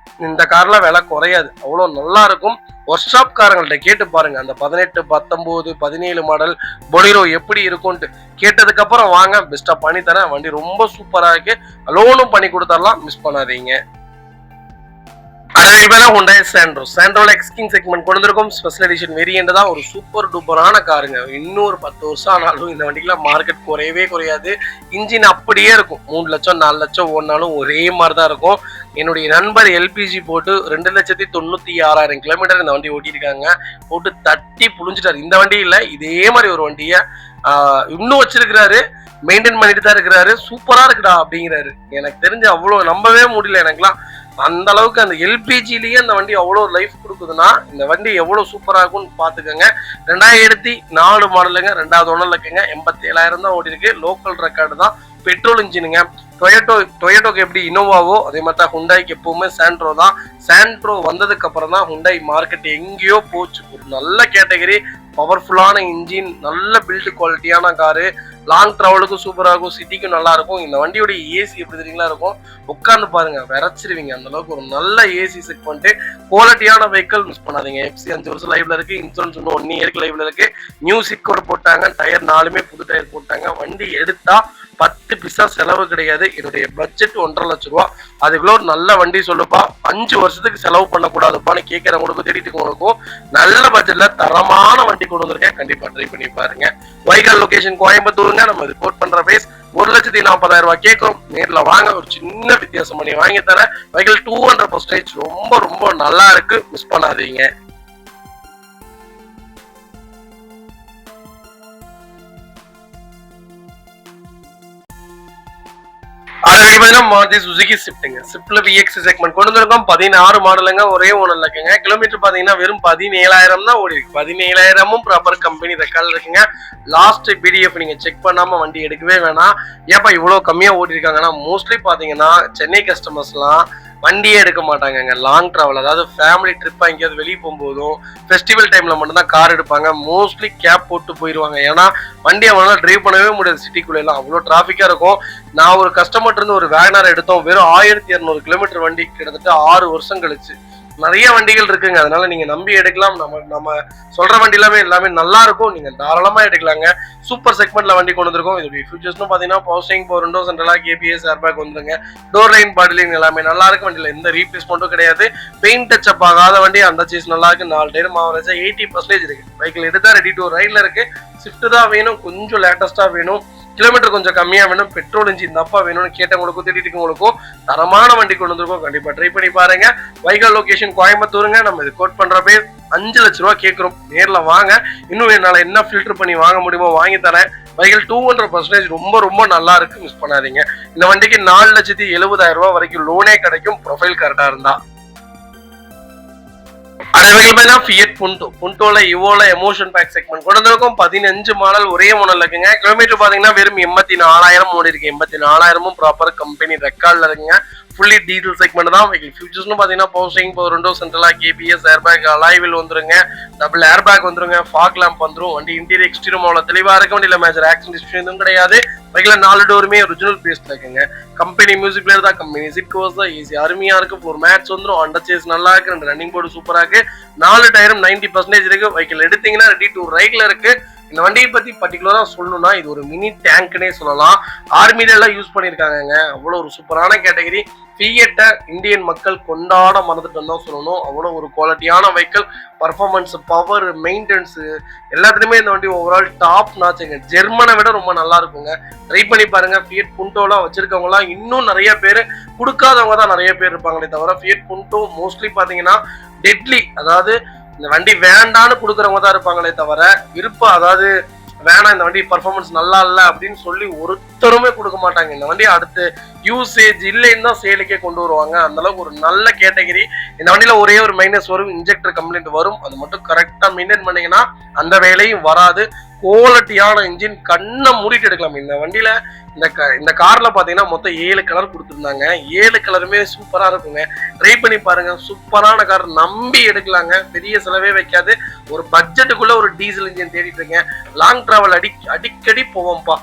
இந்த கார்ல விலை குறையாது. அவ்வளவு நல்லா இருக்கும். ஒர்க் ஷாப் காரங்கள்ட்ட கேட்டு பாருங்க. அந்த 18 19 17 மாடல் பொலிரோ எப்படி இருக்கும்ட்டு கேட்டதுக்கு அப்புறம் வாங்க. பெஸ்டா பண்ணி தரேன். வண்டி ரொம்ப சூப்பரா இருக்கு. லோனும் பண்ணி கொடுத்துடலாம். மிஸ் பண்ணாதீங்க. Hyundai Sandro. Sandroல எக்ஸ்கிங் செக்மெண்ட் கொண்டு வந்திருக்கோம். ஸ்பெஷல் எடிஷன் வேரியன்ட் தான். ஒரு சூப்பர் டூப்பரான காருங்க. இன்னொரு 10 வருஷம் ஆனாலும் இந்த வண்டிக்குலாம் மார்க்கெட் குறையவே குறையாது. இன்ஜின் அப்படியே இருக்கும். 3 லட்சம் 4 லட்சம் ஓடினாலும் ஒரே மாதிரி தான் இருக்கும். என்னுடைய நண்பர் எல்பிஜி போட்டு 2,96,000 கிலோமீட்டர் இந்த வண்டி ஓட்டியிருக்காங்க. போட்டு தட்டி புழிஞ்சிட்டாரு. இந்த வண்டி இல்லை, இதே மாதிரி ஒரு வண்டியை இன்னும் வச்சிருக்கிறாரு. மெயின்டைன் பண்ணிட்டு தான் இருக்கிறாரு. சூப்பரா இருக்குடா அப்படிங்கிறாரு. எனக்கு தெரிஞ்சு அவ்வளவு நம்பவே முடியல எனக்குலாம். அந்த அளவுக்கு அந்த எல்பிஜிலேயே அந்த வண்டி அவ்வளோ லைஃப் கொடுக்குதுன்னா இந்த வண்டி எவ்வளோ சூப்பராக இருக்கும்னு பார்த்துக்கோங்க. 2004 மாடலுங்க. 2வது ஓனர்ல இருக்குங்க. 87,000 தான் ஓடி இருக்கு. லோக்கல் ரெக்கார்டு தான். பெட்ரோல் இன்ஜினுங்க. டொயோட்டோக்கு எப்படி இனோவாவோ அதே மாதிரி தான் ஹுண்டாய்க்கு எப்பவுமே சாண்ட்ரோ தான். சாண்ட்ரோ வந்ததுக்கு அப்புறம் தான் ஹுண்டாய் மார்க்கெட் எங்கேயோ போச்சு. ஒரு நல்ல கேட்டகரி, பவர்ஃபுல்லான இன்ஜின், நல்ல பில்டு குவாலிட்டியான காரு. லாங் டிராவலுக்கும் சூப்பராக இருக்கும். சிட்டிக்கும் நல்லா இருக்கும். இந்த வண்டியோட ஏசி எப்படி தெரியுங்களா இருக்கும். உட்காந்து பாருங்க, விரைச்சிருவீங்க. அந்த அளவுக்கு ஒரு நல்ல ஏசி செக் பண்ணிட்டு குவாலிட்டியான வெஹிக்கிள் மிஸ் பண்ணாதீங்க. எஃப்சி 5 வருஷம் லைவ்ல இருக்கு. இன்சூரன்ஸ் இன்னும் 1 இயருக்கு லைவ்ல இருக்கு. நியூ சிக்கோர் போட்டாங்க. டயர் 4மே புது டயர் போட்டாங்க. வண்டி எடுத்தா 10 பைசா செலவு கிடையாது. என்னுடைய பட்ஜெட் 1.5 லட்சம் ரூபா. அதுக்குள்ள ஒரு நல்ல வண்டி சொல்லுப்பா. 5 வருஷத்துக்கு செலவு பண்ணக்கூடாதுப்பான்னு கேட்கறவங்களுக்கு தேடிட்டுக்கும் நல்ல பட்ஜெட்ல தரமான வண்டி கொண்டு வந்திருக்கேன். கண்டிப்பா ட்ரை பண்ணி பாருங்க. வைகல் லொகேஷன் கோயம்புத்தூருங்க. நம்ம ரிப்போர்ட் பண்ற பேஸ் 1,40,000 ரூபாய் கேட்கும். நேர்ல வாங்க. ஒரு சின்ன வித்தியாசம் பண்ணி வாங்கி தரேன். வைகல் 200% ரொம்ப ரொம்ப நல்லா இருக்கு. மிஸ் பண்ணாதீங்க. மாருதி சுசுகி ஸ்விஃப்ட்ங்க. ஸ்விஃப்ட்ல விஎக்ஸ் செக்மெண்ட் கொண்டு வந்திருக்கோம். 16 மாடலுங்க. ஒரே ஓனர்ல இருக்குங்க. கிலோமீட்டர் பாத்தீங்கன்னா வெறும் 17,000 தான் ஓடி இருக்கு. 17,000ம் ப்ராப்பர் கம்பெனி ரெக்கார்ட்ல இருக்குங்க. லாஸ்ட் பிடிஎஃப் நீங்க செக் பண்ணாம வண்டி எடுக்கவே வேணாம். ஏப்பா இவ்வளவு கம்மியா ஓடி இருக்காங்கன்னா மோஸ்ட்லி பாத்தீங்கன்னா சென்னை கஸ்டமர்ஸ் எல்லாம் வண்டியே எடுக்க மாட்டாங்க. லாங் டிராவல், அதாவது ஃபேமிலி ட்ரிப்பா எங்கேயாவது வெளியே போகும்போதும் ஃபெஸ்டிவல் டைம்ல மட்டும்தான் கார் எடுப்பாங்க. மோஸ்ட்லி கேப் போட்டு போயிடுவாங்க. ஏன்னா வண்டி அவங்களால டிரைவ் பண்ணவே முடியாது. சிட்டிக்குள்ள எல்லாம் அவ்வளோ டிராஃபிக்கா இருக்கும். நான் ஒரு கஸ்டமர் இருந்து ஒரு வேகனார் எடுத்தோம். வெறும் 1200 கிலோமீட்டர் வண்டி. கிட்டத்தட்ட 6 வருஷம் கழிச்சு. நிறைய வண்டிகள் இருக்குங்க. அதனால நீங்க நம்பி எடுக்கலாம். நம்ம சொல்ற வண்டி எல்லாமே நல்லா இருக்கும். நீங்க தாராளமா எடுக்கலாங்க. சூப்பர் செக்மெண்ட்ல வண்டி கொண்டு வந்திருக்கோம். இதோட ஃபீச்சர்ஸ்னு பாத்தீங்கன்னா power steering, power window, central lock, ABS, airbag வந்துருங்க. டோர் லைன், பாடி லைன் எல்லாமே நல்லா இருக்கு. வண்டியில எந்த ரீப்ளேஸ்மெண்ட்டும் கிடையாது. பெயிண்ட் டச் அப் ஆகாத வண்டி. அந்த சீஸ் நல்லா இருக்கு. 4 டயர் ஆவரேஜா 80% இருக்கு. பைக்கில் எடுத்தா ரெடி டு ரைட்ல இருக்கு. ஸ்விஃப்ட் தான் வேணும், கொஞ்சம் லேட்டஸ்டா வேணும், கிலோமீட்டர் கொஞ்சம் கம்மியா வேணும், பெட்ரோல் இன்ஜின் தப்பா வேணும்னு கேட்டவங்களுக்கும் தேடிட்டுங்களுக்கும் தரமான வண்டி கொண்டு வந்திருக்கோம். கண்டிப்பா ட்ரை பண்ணி பாருங்க. வைகல் லொகேஷன் கோயம்புத்தூருங்க. நம்ம இது கோட் பண்ற பேர் 5 லட்சம் ரூபாய் கேட்கிறோம். நேர்ல வாங்க. இன்னும் என்னால என்ன ஃபில்டர் பண்ணி வாங்க முடியுமோ வாங்கி தரேன். வைகல் 200% ரொம்ப ரொம்ப நல்லா இருக்கு. மிஸ் பண்ணாதீங்க. இந்த வண்டிக்கு 4,70,000 ரூபாய் வரைக்கும் லோனே கிடைக்கும். ப்ரொஃபைல் கரெக்டா இருந்தா. Fiat Punto. புண்டோல இவோல எமோஷன் பேக் செக்மெண்ட் கொண்டு வந்திருக்கோம். 15 மாடல் ஒரே மாடல் இருக்குங்க. கிலோமீட்டர் பாத்தீங்கன்னா வெறும் 84,000 ஓடி இருக்கு. 84,000ம் ப்ராப்பர் கம்பெனி ரெக்கார்ட்ல இருக்குங்க. ஃபுல்லி டீசல் செக்மெண்ட் தான். ஃபியூச்சர்ஸ்னு பாத்தீங்கன்னா power steering, power window, central lock, ABS, airbag, alloy wheel வந்துருங்க. டபுள் ஏர்பேக் வந்துருங்க. ஃபாக் லேம்ப் வந்துரும். வண்டி இன்டீரியர் எக்ஸ்டீரியர் அவ்வளவு தெளிவா இருக்கு. வண்டியில மேஜர் ஆக்சிடென்ட் எதுவும் கிடையாது. பைக்ல 4 டோருமே ஒரிஜினல் பேஸ்ட்ல இருக்குங்க. கம்பெனி மியூசிக் பிளேயர் தான். கம்பெனி சீட் கவர்ஸ் தான். ஈஸி அருமையா இருக்கு. ஃப்ளோர் மேட்ச் வந்துரும். அண்டர் சேஸ் நல்லா இருக்கு. 2 ரன்னிங் போர்டு சூப்பரா இருக்கு. 4 டயரும் 90% இருக்கு. வைக்கிள் எடுத்தீங்கன்னா ரெடி டு ரைட்ல இருக்கு. இந்த வண்டியை பத்தி பர்டிகுலரா சொல்லணும்னா இது ஒரு மினி டேங்க்னே சொல்லலாம். ஆர்மில எல்லாம் யூஸ் பண்ணிருக்காங்க. அவ்வளவு ஒரு சூப்பரான கேட்டகரி. ஃபியட்டை இந்தியன் மக்கள் கொண்டாட மறந்துட்டு தான் சொல்லணும். அவ்வளோ ஒரு குவாலிட்டியான வெஹிக்கிள், பர்ஃபார்மன்ஸ், பவர், மெயின்டெனன்ஸ் எல்லாத்துலேயுமே இந்த வண்டி ஓவரால் டாப் நாச்சுங்க. ஜெர்மனை விட ரொம்ப நல்லா இருக்குங்க. ட்ரை பண்ணி பாருங்க. ஃபியட் புண்டோலாம் வச்சிருக்கவங்கலாம் இன்னும் நிறைய பேர், கொடுக்காதவங்க தான் நிறைய பேர் இருப்பாங்களே தவிர ஃபியட் புண்டோ மோஸ்ட்லி பார்த்தீங்கன்னா டெட்லி, அதாவது இந்த வண்டி வேண்டான்னு கொடுக்குறவங்க தான் இருப்பாங்களே தவிர விருப்பம், அதாவது வேணாம் இந்த வண்டி பர்ஃபார்மன்ஸ் நல்லா இல்லை அப்படின்னு சொல்லி ஒருத்தருமே கொடுக்க மாட்டாங்க. இந்த வண்டி அடுத்து யூசேஜ் இல்லைன்னு தான் சேலுக்கே கொண்டு வருவாங்க. அந்த அளவுக்கு ஒரு நல்ல கேட்டகரி. இந்த வண்டியில ஒரே ஒரு மைனஸ் வரும், இன்ஜெக்டர் கம்ப்ளைண்ட் வரும். அது மட்டும் கரெக்டா மெயின்டைன் பண்ணீங்கன்னா அந்த வேலையும் வராது. குவாலிட்டியான இன்ஜின், கண்ணை மூடிட்டு எடுக்கலாம். இந்த வண்டியில இந்த கார்ல பாத்தீங்கன்னா மொத்தம் 7 கலர் கொடுத்துருந்தாங்க. 7 கலருமே சூப்பரா இருக்குங்க. ட்ரை பண்ணி பாருங்க. சூப்பரான கார், நம்பி எடுக்கலாங்க. பெரிய செலவே வைக்காது. ஒரு பட்ஜெட்டுக்குள்ள ஒரு டீசல் இன்ஜின் தேடிட்டு இருக்கேன். லாங் டிராவல் அடிக்கடி போவோம்ப்பா,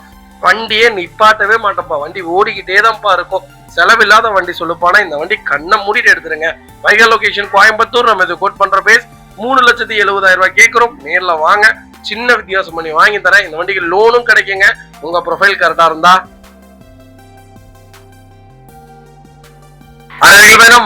வண்டியே நிப்பாட்டவே மாட்டோம்ப்பா, வண்டி ஓடிக்கிட்டே தான்ப்பா இருக்கும். செலவில்லாத வண்டி சொல்லுப்பானா இந்த வண்டி கண்ணை மூடிட்டு எடுத்துருங்க. வைகல் லொகேஷன் கோயம்புத்தூர். நம்ம இது கோட் பண்ற பேஸ் 3,70,000 ரூபாய் கேட்கிறோம். நேர்ல வாங்க, சின்ன வித்தியாசம் பண்ணி வாங்கி தரேன். இந்த வண்டிக்கு லோனும் கிடைக்குங்க உங்க ப்ரொஃபைல் கரெக்டா இருந்தா.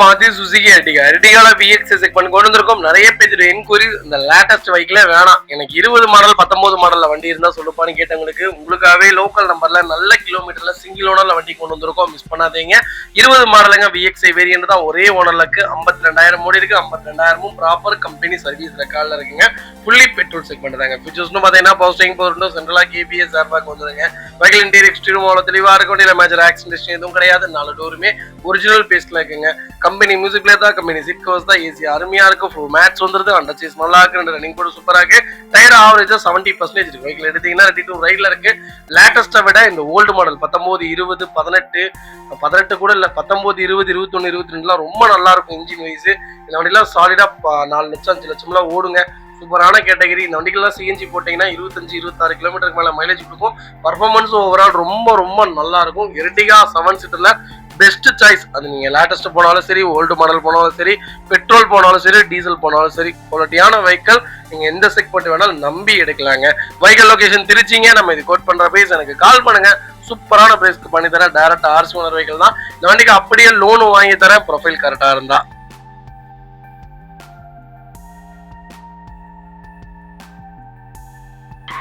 மாத்தி சுசுகி எர்டிகால விஎக்ஸ் செக்மெண்ட் கொண்டு வந்திருக்கோம். நிறைய பேர் என்கொயரி இந்த லேட்டஸ்ட் வெஹிக்கிளே வேணாம், எனக்கு 20 மாடல் 19 மாடல்ல வண்டி இருந்தா சொல்லுப்பான்னு கேட்டவங்களுக்கு உங்களுக்காகவே லோக்கல் நம்பர்ல நல்ல கிலோமீட்டர்ல சிங்கிள் ஓனர்ல வண்டி கொண்டு வந்திருக்கோம். மிஸ் பண்ணாதீங்க. 20 மாடலுங்க விஎக்ஸ்ஐ வேரியன்ட் தான். ஒரே ஓனர்லுக்கு 52,000 ஓடி இருக்கு. 52,000 ப்ராப்பர் கம்பெனி சர்வீஸ் ரெக்கார்ட்ல இருக்குங்க. ஃபுல்லி பெட்ரோல் செக்மெண்ட் தாங்க. ஃபீச்சர்ஸ்னு பாத்தீங்கன்னா பவர் ஸ்டீரிங், பவர் விண்டோ, சென்ட்ரலா கேபிஎஸ் ஏர்பேக் வந்துருங்க. வெஹிக்கிள் இன்டீரியர் எக்ஸ்டீரியர் அவ்வளவு தெளிவா இருக்கும். இல்ல மேஜர் ஆக்சிடென்ட் எதுவும் கிடையாது. 4 டோருமே ஒரிஜினல் பேஸ்ட்ல இருக்குங்க. கம்பெனி மியூசிக் பிளேயர் தான், கம்பெனி சீட் கவர்ஸ் தான், ஏசி அருமையா இருக்கு. ஃபுல் மேட்ச் வந்துருது. அண்டர் சீஸ் நல்லா இருக்கு. ரன்னிங் கூட சூப்பரா இருக்கு. டயர் ஆவரேஜா 70% இருக்கு. வெஹிக்கிள் எடுத்தீங்கன்னா ரெடி டு ரைட்ல இருக்கு. லேட்டஸ்டா விட இந்த ஓல்டு மாடல் 19, 20, 18 கூட இல்ல, 19, 20, 21, 22 ரொம்ப நல்லா இருக்கும் இன்ஜின் வைஸ். இந்த வண்டிலாம் சாலிடா 4 லட்சம் 5 லட்சம்லாம் ஓடுங்க. சூப்பரான கேட்டகரி. இந்த வண்டிகள்லாம் சிஎன்ஜி போட்டீங்கன்னா 25, 26 கிலோமீட்டருக்கு மேல மைலேஜ் கொடுக்கும். பர்ஃபார்மன்ஸும் ஓவரால் ரொம்ப ரொம்ப நல்லா இருக்கும். எர்டிகா 7 சீட்டர்ல பெஸ்ட் சாய்ஸ். அது நீங்க லேட்டஸ்ட் போனாலும் சரி, ஓல்டு மாடல் போனாலும் சரி, பெட்ரோல் போனாலும் சரி, டீசல் போனாலும் சரி, குவாலிட்டியான வெஹிக்கிள் நீங்க எந்த செக்மெண்ட் வேணாலும் நம்பி எடுக்கலாங்க. Vehicle location திருச்சிங்க. நம்ம இது கோட் பண்ற பிரைஸ் எனக்கு கால் பண்ணுங்க. சூப்பரான பிரைஸ்க்கு பண்ணி தரேன். டைரக்ட் ஆர்சி ஓனர் வெஹிக்கிள் தான். இந்த வண்டிக்கு அப்படியே லோனும் வாங்கி தரேன், ப்ரொஃபைல் கரெக்டா இருந்தா.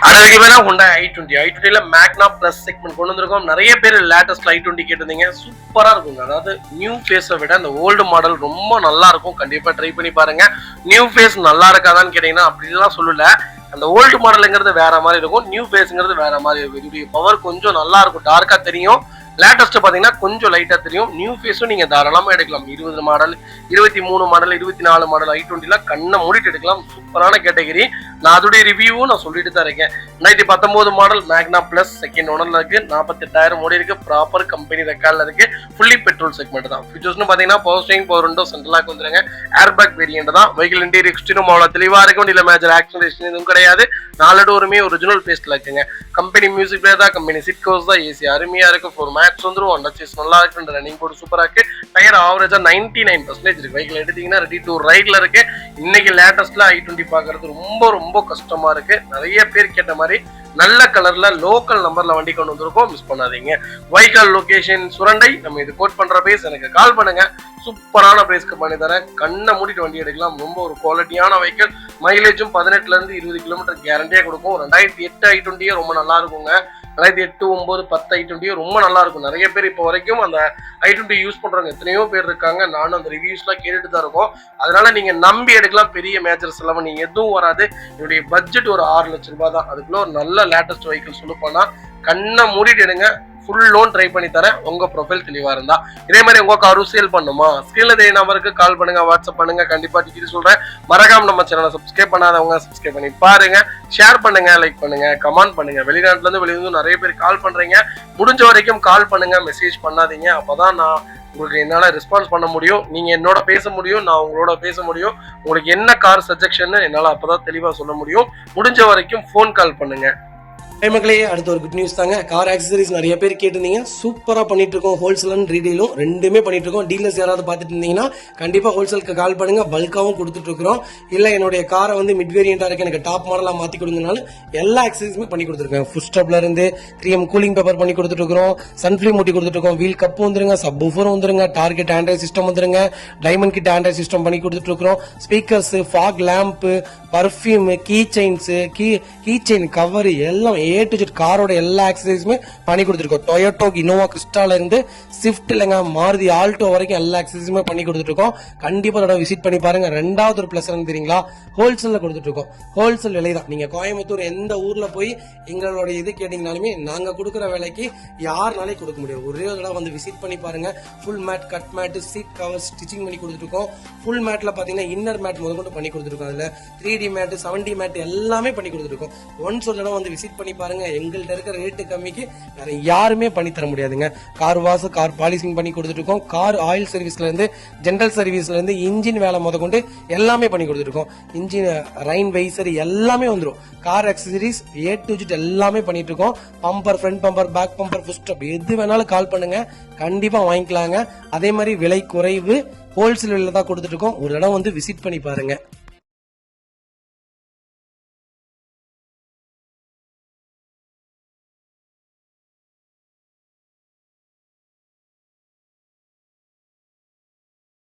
Hyundai i20 மேக்னா பிளஸ் செக்மெண்ட் கொண்டு வந்திருக்கோம். நிறைய பேர் லேட்டஸ்ட் i20 கேட்டிருந்தீங்க. சூப்பரா இருக்குங்க. அதாவது நியூ ஃபேஸை விட இந்த ஓல்டு மாடல் ரொம்ப நல்லா இருக்கும். கண்டிப்பா ட்ரை பண்ணி பாருங்க. நியூ ஃபேஸ் நல்லா இருக்காதான்னு கேட்டீங்கன்னா அப்படிலாம் சொல்லல. அந்த ஓல்டு மாடலுங்கிறது வேற மாதிரி இருக்கும், நியூ ஃபேஸ்ங்கிறது வேற மாதிரி இருக்கும். இதோடைய பவர் கொஞ்சம் நல்லா இருக்கும், டார்க்கா தெரியும். லேட்டஸ்ட் பாத்தீங்கன்னா கொஞ்சம் லைட்டா தெரியும். நியூ ஃபேஸும் நீங்க தாராளமா எடுக்கலாம். 20 மாடல், 23 மாடல், 24 மாடல் i20 கண்ணை மூடிட்டு எடுக்கலாம். சூப்பரான கேட்டகரி. நான் அதோடைய ரிவ்யூவும் நான் சொல்லிட்டு தான் இருக்கேன். 2019 மாடல் மேக்னா பிளஸ் செகண்ட் ஓனர்ல இருக்கு. 48,000 ஓடி இருக்கு. ப்ராப்பர் கம்பெனி ரெக்கார்ட்ல இருக்கு. ஃபுல்லி பெட்ரோல் செக்மெண்ட் தான். ஃபீச்சர்ஸ்னு பாத்தீங்கன்னா power steering, power window, central lock வந்துருங்க. ஏர்பேக் வேரியன்ட் தான். வெஹிக்கிள் இன்டீரியர் எக்ஸ்டீரியர் அவ்வளவு தெளிவா இருக்கும். இல்ல மேஜர் ஆக்சிடென்ட் எதுவும் கிடையாது. 4 டோருமே ஒரிஜினல் பேஸ்ட்ல இருக்குங்க. கம்பெனி மியூசிக் பிளேயர் தான், கம்பெனி சீட் கவர்ஸ் தான், ஏசி அருமையா இருக்கு. ஃபோர் மேட்ச் வந்துரும். அண்டர் சீஸ் நல்லா இருக்கு. ரன்னிங் போர்டு சூப்பரா இருக்கு. டயர் ஆவரேஜா 99% இருக்கு. வெஹிக்கிள் எடுத்தீங்கன்னா ரெடி டு ரைட்ல இருக்கு. இன்னைக்கு லேட்டஸ்ட்ல i20 பாக்குறது ரொம்ப ரொம்ப கஷ்டமா இருக்கு. நிறைய பேர் கேட்ட மாதிரி நல்ல கலர்ல லோக்கல் நம்பர்ல வண்டி கொண்டு வந்திருக்கோம். மிஸ் பண்ணாதீங்க. Vehicle location Surandai. நம்ம இது கோட் பண்ற பேஸ் எனக்கு கால் பண்ணுங்க. சூப்பரான பிரைஸ்க்கு பண்ணி தரேன். கண்ணை மூடிட்டு வண்டி எடுக்கலாம். ரொம்ப ஒரு குவாலிட்டியான வெஹிக்கிள். மைலேஜும் 18 இருந்து 20 கிலோமீட்டர் கேரண்டியா கொடுக்கும். 2008 i20 ரொம்ப நல்லா இருக்குங்க. 2008, 9, 10 i20 ரொம்ப நல்லா இருக்கும். நிறைய பேர் இப்போ வரைக்கும் அந்த i20 யூஸ் பண்றவங்க எத்தனையோ பேர் இருக்காங்க. நானும் அந்த ரிவ்யூஸ்லாம் கேட்டுட்டு தான் இருக்கோம். அதனால நீங்க நம்பி எடுக்கலாம். பெரிய மேஜர் செலவு நீங்க எதுவும் வராது. என்னுடைய பட்ஜெட் ஒரு 6 லட்சம் ரூபாய் தான். அதுக்குள்ள ஒரு நல்ல லேட்டஸ்ட் வெஹிக்கிள் சொல்லுப்பானா கண்ணை மூடிட்டு எடுங்க. ஃபுல் லோன் ட்ரை பண்ணி தரேன். உங்க ப்ரொஃபைல் தெளிவா இருந்தா. இதே மாதிரி உங்க காரும் சேல் பண்ணுமா, ஸ்கிரீன்ல தெரிய நம்பருக்கு கால் பண்ணுங்க, வாட்ஸ்அப் பண்ணுங்க. கண்டிப்பா டீட்டெயில் சொல்றேன். மறக்காம நம்ம சேனலை சப்ஸ்கிரைப் பண்ணாதவங்க சப்ஸ்கிரைப் பண்ணி பாருங்க. ஷேர் பண்ணுங்க, லைக் பண்ணுங்க, கமெண்ட் பண்ணுங்க. வெளிநாட்டுல இருந்து வெளியிருந்து நிறைய பேர் கால் பண்றீங்க. முடிஞ்ச வரைக்கும் கால் பண்ணுங்க, மெசேஜ் பண்ணாதீங்க. அப்பதான் நான் உங்களுக்கு என்னால ரெஸ்பான்ஸ் பண்ண முடியும். நீங்க என்னோட பேச முடியும், நான் உங்களோட பேச முடியும். உங்களுக்கு என்ன கார் சஜெக்ஷன் என்னால அப்பதான் தெளிவா சொல்ல முடியும். முடிஞ்ச வரைக்கும் ஃபோன் கால் பண்ணுங்க. மக்களே, அடுத்த ஒரு குட் நியூஸ் தாங்க. கார் ஆக்சசரிஸ் நிறைய பேர் கேட்டிருந்தீங்க. சூப்பரா பண்ணிட்டு இருக்கோம். ஹோல்சேல் அண்ட் ரீடெயிலும் ரெண்டுமே பண்ணிட்டு இருக்கோம். டீலர்ஸ் யாராவது பார்த்துட்டு இருந்தீங்கன்னா கண்டிப்பா ஹோல்சேலுக்கு கால் பண்ணுங்க. பல்காவும் கொடுத்துட்டு இருக்கிறோம். இல்ல என்னுடைய காரை வந்து மிட் வேரியண்டா இருக்கு, எனக்கு டாப் மாடலா மாத்தி கொடுங்கனாலும் எல்லா ஆக்சசரிஸுமே பண்ணி கொடுத்துருக்கேன். ஃபுட் ஸ்டாப்ல இருந்து 3M கூலிங் பேப்பர் பண்ணி கொடுத்துட்டு இருக்கிறோம். சன்ஃபிளேம் மூட்டி கொடுத்துட்டு இருக்கோம். வீல் கப் வந்துருங்க, சப் ஊஃபர் வந்துருங்க, டார்கெட் ஆண்ட்ராய்ட் சிஸ்டம் வந்துருங்க, டைமண்ட் கிட் ஆண்ட்ராய்ட் சிஸ்டம் பண்ணி கொடுத்துட்டு இருக்கிறோம். Speakers, fog lamp, perfume, key chains, key chain cover எல்லாம் A to Z காரோட எல்லா ஆக்சசரிஸுமே பண்ணி கொடுத்துருக்கோம். டொயோட்டோ இனோவா கிறிஸ்டால இருந்து ஸ்விஃப்ட் இல்லைங்க மாருதி ஆல்டோ வரைக்கும் எல்லா ஆக்சசரிஸுமே பண்ணி கொடுத்துட்டு இருக்கோம். கண்டிப்பா அதோட விசிட் பண்ணி பாருங்க. ரெண்டாவது ஒரு பிளஸ் தெரியுங்களா, ஹோல்சேல்ல கொடுத்துட்டு இருக்கோம். ஹோல்சேல் விலை தான். நீங்க கோயம்புத்தூர் எந்த ஊர்ல போய் எங்களோட இது கேட்டீங்கனாலுமே நாங்க கொடுக்குற விலைக்கு யாருனாலே கொடுக்க முடியாது. ஒரே தடவை வந்து விசிட் பண்ணி பாருங்க. Full mat, cut mat, seat cover stitching பண்ணி கொடுத்துட்டு இருக்கோம். ஃபுல் மேட்ல பாத்தீங்கன்னா இன்னர் மேட் முதற்கொண்டு பண்ணி கொடுத்துருக்கோம். அதுல 3D மேட், 7D மேட் எல்லாமே பண்ணி கொடுத்துருக்கோம். ஒன்ஸ் ஒரு தடவை வந்து விசிட் பண்ணி பாருங்க. எங்கள்கிட்ட இருக்கிற ரேட்டு கம்மிக்கு வேற யாருமே பண்ணி தர முடியாதுங்க. கார் வாஷ், கார் பாலிசிங் பண்ணி கொடுத்துட்டு இருக்கோம். கார் ஆயில் சர்வீஸ்ல இருந்து, ஜெனரல் சர்வீஸ்ல இருந்து, இன்ஜின் வேலை முதற்கொண்டு எல்லாமே பண்ணி கொடுத்துருக்கோம். இன்ஜின் ரைன் வைசர் எல்லாமே வந்துடும். Car accessories A to Z எல்லாமே பண்ணிட்டு இருக்கோம். Bumper, front bumper, back bumper, foot stop எது வேணாலும் கால் பண்ணுங்க, கண்டிப்பா வாங்கிக்கலாங்க. அதே மாதிரி விலை குறைவு, ஹோல்சேல் விலையில தான் கொடுத்துட்டு இருக்கோம். ஒரு இடம் வந்து விசிட் பண்ணி பாருங்க.